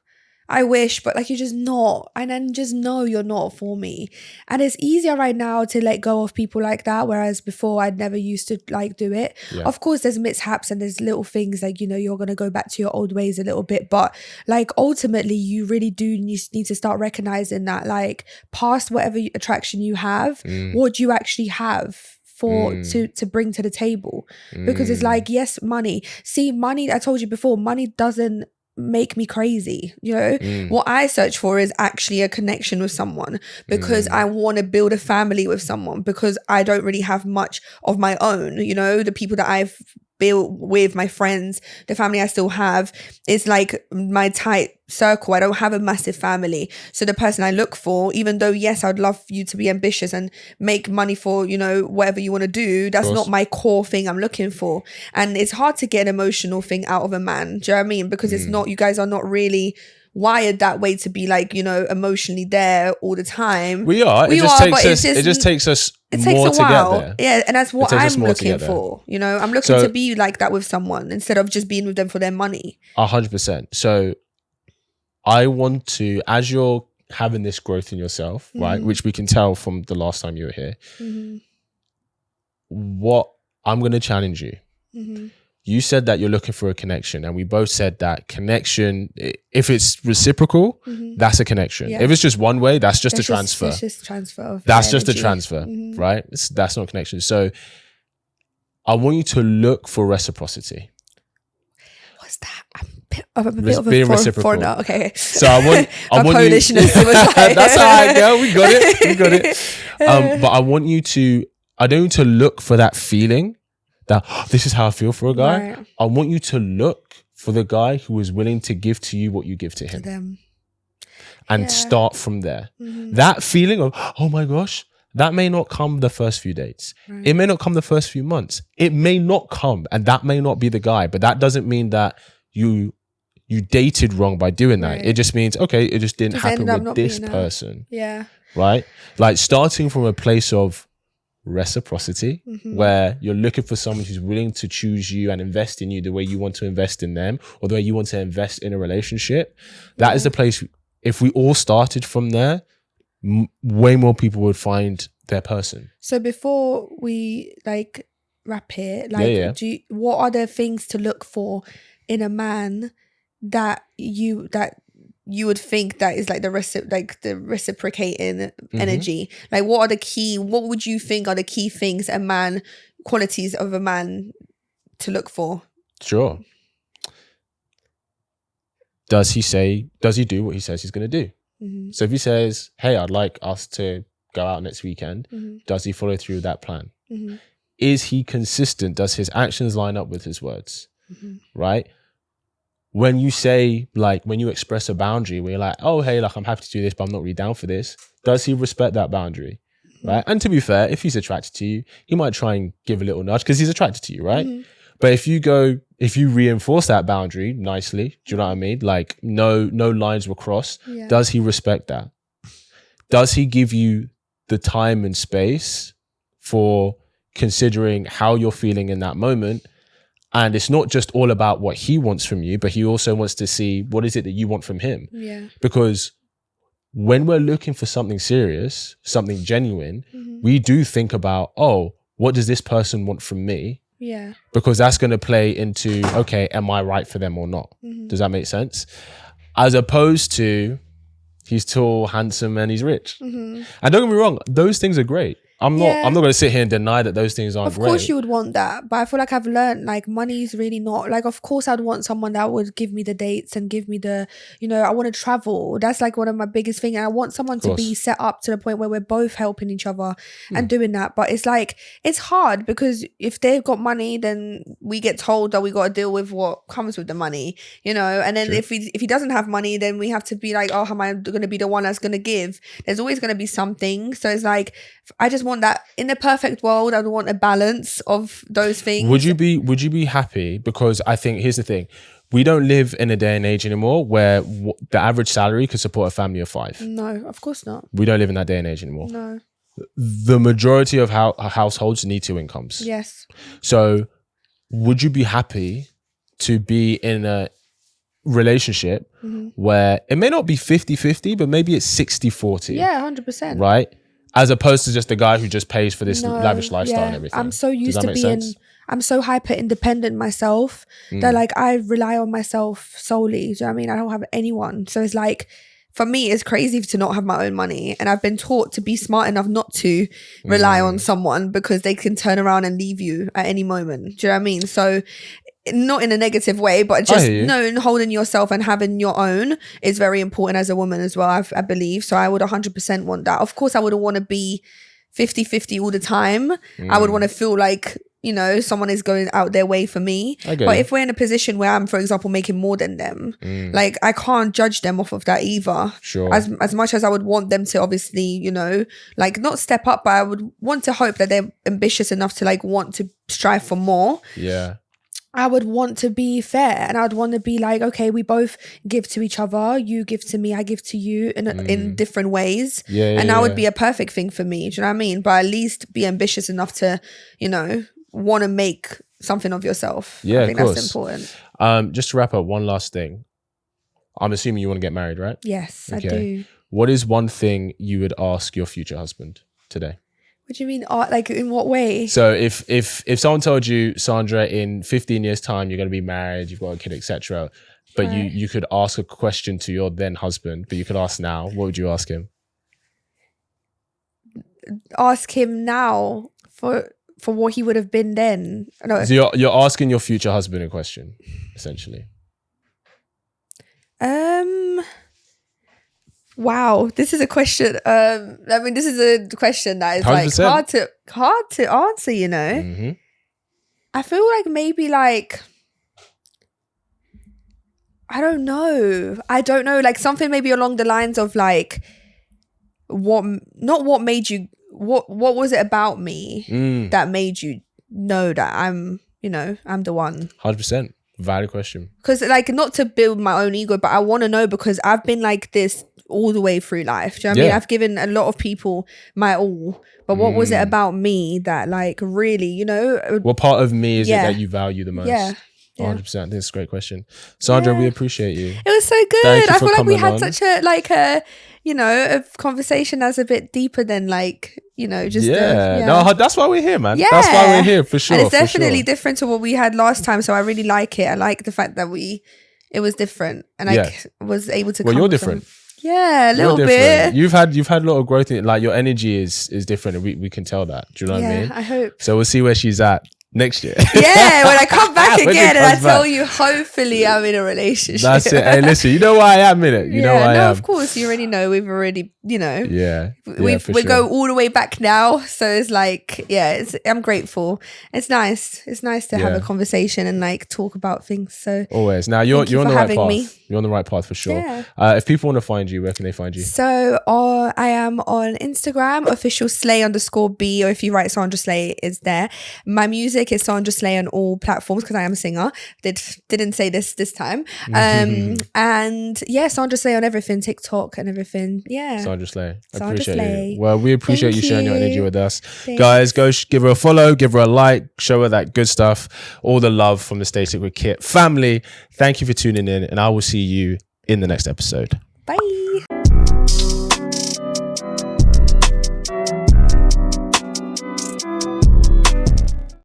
I wish, but like, you're just not. And then just know you're not for me. And it's easier right now to let go of people like that, whereas before I'd never used to like do it. Yeah. Of course, there's mishaps and there's little things like, you know, you're going to go back to your old ways a little bit. But like, ultimately, you really do need to start recognizing that, like, past whatever attraction you have, what do you actually have to bring to the table? Because it's like, yes, money. See, money, I told you before, money doesn't make me crazy. You know, what I search for is actually a connection with someone, because I want to build a family with someone, because I don't really have much of my own. You know, the people that I've built with, my friends, the family I still have, is like my tight circle. I don't have a massive family. So the person I look for, even though yes, I'd love you to be ambitious and make money for, you know, whatever you want to do, that's not my core thing I'm looking for. And it's hard to get an emotional thing out of a man. Do you know what I mean? Because it's not, you guys are not really wired that way to be like, you know, emotionally there all the time. We are. It just takes us more to get there. Yeah, and that's what I'm looking for. You know, I'm looking to be like that with someone instead of just being with them for their money. 100%. So I want to, as you're having this growth in yourself, right, which we can tell from the last time you were here, what I'm going to challenge you. You said that you're looking for a connection, and we both said that connection, if it's reciprocal, that's a connection. Yeah. If it's just one way, that's just a transfer. It's just transfer of that's just energy. A transfer, right? That's not a connection. So I want you to look for reciprocity. What's that? I'm a bit of a foreigner. Okay. So I want Polishness. You, that's all right, girl. We got it. But I don't want you to look for that feeling that this is how I feel for a guy. Right. I want you to look for the guy who is willing to give to you what you give to him. And start from there. That feeling of, oh my gosh, that may not come the first few dates. Right. It may not come the first few months. It may not come, and that may not be the guy. But that doesn't mean that you dated wrong by doing that. Right. It just means, okay, it just didn't happen with this person. Yeah. Right? Like, starting from a place of reciprocity, where you're looking for someone who's willing to choose you and invest in you the way you want to invest in them, or the way you want to invest in a relationship. That is the place. If we all started from there, way more people would find their person. So before we like wrap it, like, what are the things to look for in a man that you would think that is like the reciprocating energy? Like, what would you think are the key things qualities of a man to look for? Sure. Does he do what he says he's going to do? So if he says, hey, I'd like us to go out next weekend, does he follow through with that plan? Is he consistent? Does his actions line up with his words? Right? When you say, like, when you express a boundary where you're like, oh, hey, like, I'm happy to do this, but I'm not really down for this. Does he respect that boundary? Right? And to be fair, if he's attracted to you, he might try and give a little nudge because he's attracted to you, right? But if you reinforce that boundary nicely, do you know what I mean? Like, no lines were crossed. Does he respect that? does he give you the time and space for considering how you're feeling in that moment? And it's not just all about what he wants from you, but he also wants to see what is it that you want from him. Yeah. Because when we're looking for something serious, something genuine, we do think about, oh, what does this person want from me? Yeah. Because that's going to play into, okay, am I right for them or not? Does that make sense? As opposed to, he's tall, handsome, and he's rich. And don't get me wrong, those things are great. I'm not going to sit here and deny that those things aren't great. Of course you would want that, but I feel like I've learned like money is really not like, of course I'd want someone that would give me the dates and give me the, you know, I want to travel. That's like one of my biggest things. And I want someone to be set up to the point where we're both helping each other and doing that. But it's like, it's hard because if they've got money, then we get told that we got to deal with what comes with the money, you know? And then if he doesn't have money, then we have to be like, oh, am I going to be the one that's going to give? There's always going to be something. So it's like, I just want that. In the perfect world, I would want a balance of those things. Would you be happy? Because I think here's the thing. We don't live in a day and age anymore where the average salary could support a family of 5. No, of course not. We don't live in that day and age anymore. No. The majority of households need 2 incomes. Yes. So would you be happy to be in a relationship where it may not be 50-50, but maybe it's 60-40? Yeah, 100%. Right? As opposed to just the guy who just pays for this lavish lifestyle and everything. I'm so used to being, I'm so hyper independent myself that like I rely on myself solely. Do you know what I mean? I don't have anyone. So it's like, for me, it's crazy to not have my own money. And I've been taught to be smart enough not to rely on someone because they can turn around and leave you at any moment. Do you know what I mean? So not in a negative way, but just knowing, holding yourself and having your own is very important as a woman as well, I believe. So I would 100% want that. Of course, I wouldn't want to be 50-50 all the time. I would want to feel like, you know, someone is going out their way for me. But if we're in a position where I'm, for example, making more than them, like I can't judge them off of that either. Sure. As much as I would want them to obviously, you know, like not step up, but I would want to hope that they're ambitious enough to like want to strive for more. Yeah. I would want to be fair and I'd want to be like, okay, we both give to each other. You give to me, I give to you in different ways. And that would be a perfect thing for me. Do you know what I mean? But at least be ambitious enough to, you know, want to make something of yourself. Yeah, I think that's important. Just to wrap up, one last thing. I'm assuming you want to get married, right? Yes, okay. I do. What is one thing you would ask your future husband today? What do you mean? Like in what way? So if someone told you, Sandra, in 15 years time, you're going to be married, you've got a kid, etc., but you could ask a question to your then husband, but you could ask now, what would you ask him? Ask him now for what he would have been then. No. So you're asking your future husband a question, essentially. Wow, this is a question. I mean, this is a question that is 100%. Like hard to answer. You know, I feel like maybe like I don't know. Like something maybe along the lines of like what made you. What was it about me that made you know that I'm the one? 100%. Valid question. Because like not to build my own ego, but I want to know because I've been like this all the way through life. Do you know what I mean? I've given a lot of people my all, but what was it about me that like really, you know? What part of me is it that you value the most? Yeah. 100%. I think it's a great question. Sandra, we appreciate you. It was so good. I feel like we had such a a conversation that's a bit deeper than like, you know, just no, that's why we're here, man. That's why we're here for sure. And it's definitely different to what we had last time, so I really like it. I like the fact that it was different and I was able to. Well, you're different. Yeah, a little bit. You've had a lot of growth in, like your energy is different, and we can tell that. Do you know what I mean? I hope. So we'll see where she's at next year. Yeah, when I come back again and I tell you, hopefully I'm in a relationship. That's it. Hey, listen, you know why I am in it. You know why I am. Of course, you already know. We've already, you know. Yeah. We go all the way back now. So it's like, I'm grateful. It's nice. It's nice to have a conversation and like talk about things. So always. Now you're on the right path. You're on the right path for sure. Yeah. If people want to find you, where can they find you? So I am on Instagram, official Slay_B, or if you write Sandra Slay, is there. My music is Sandra Slay on all platforms because I am a singer. Didn't say this time. And yeah, Sandra Slay on everything, TikTok and everything. Yeah. Sandra Slay. Sandra Appreciate Slay. you. Well, we appreciate you sharing your energy with us. Thanks. Guys, go give her a follow, give her a like, show her that good stuff. All the love from the Stay Secret Kit family. Thank you for tuning in, and I will see you in the next episode. Bye.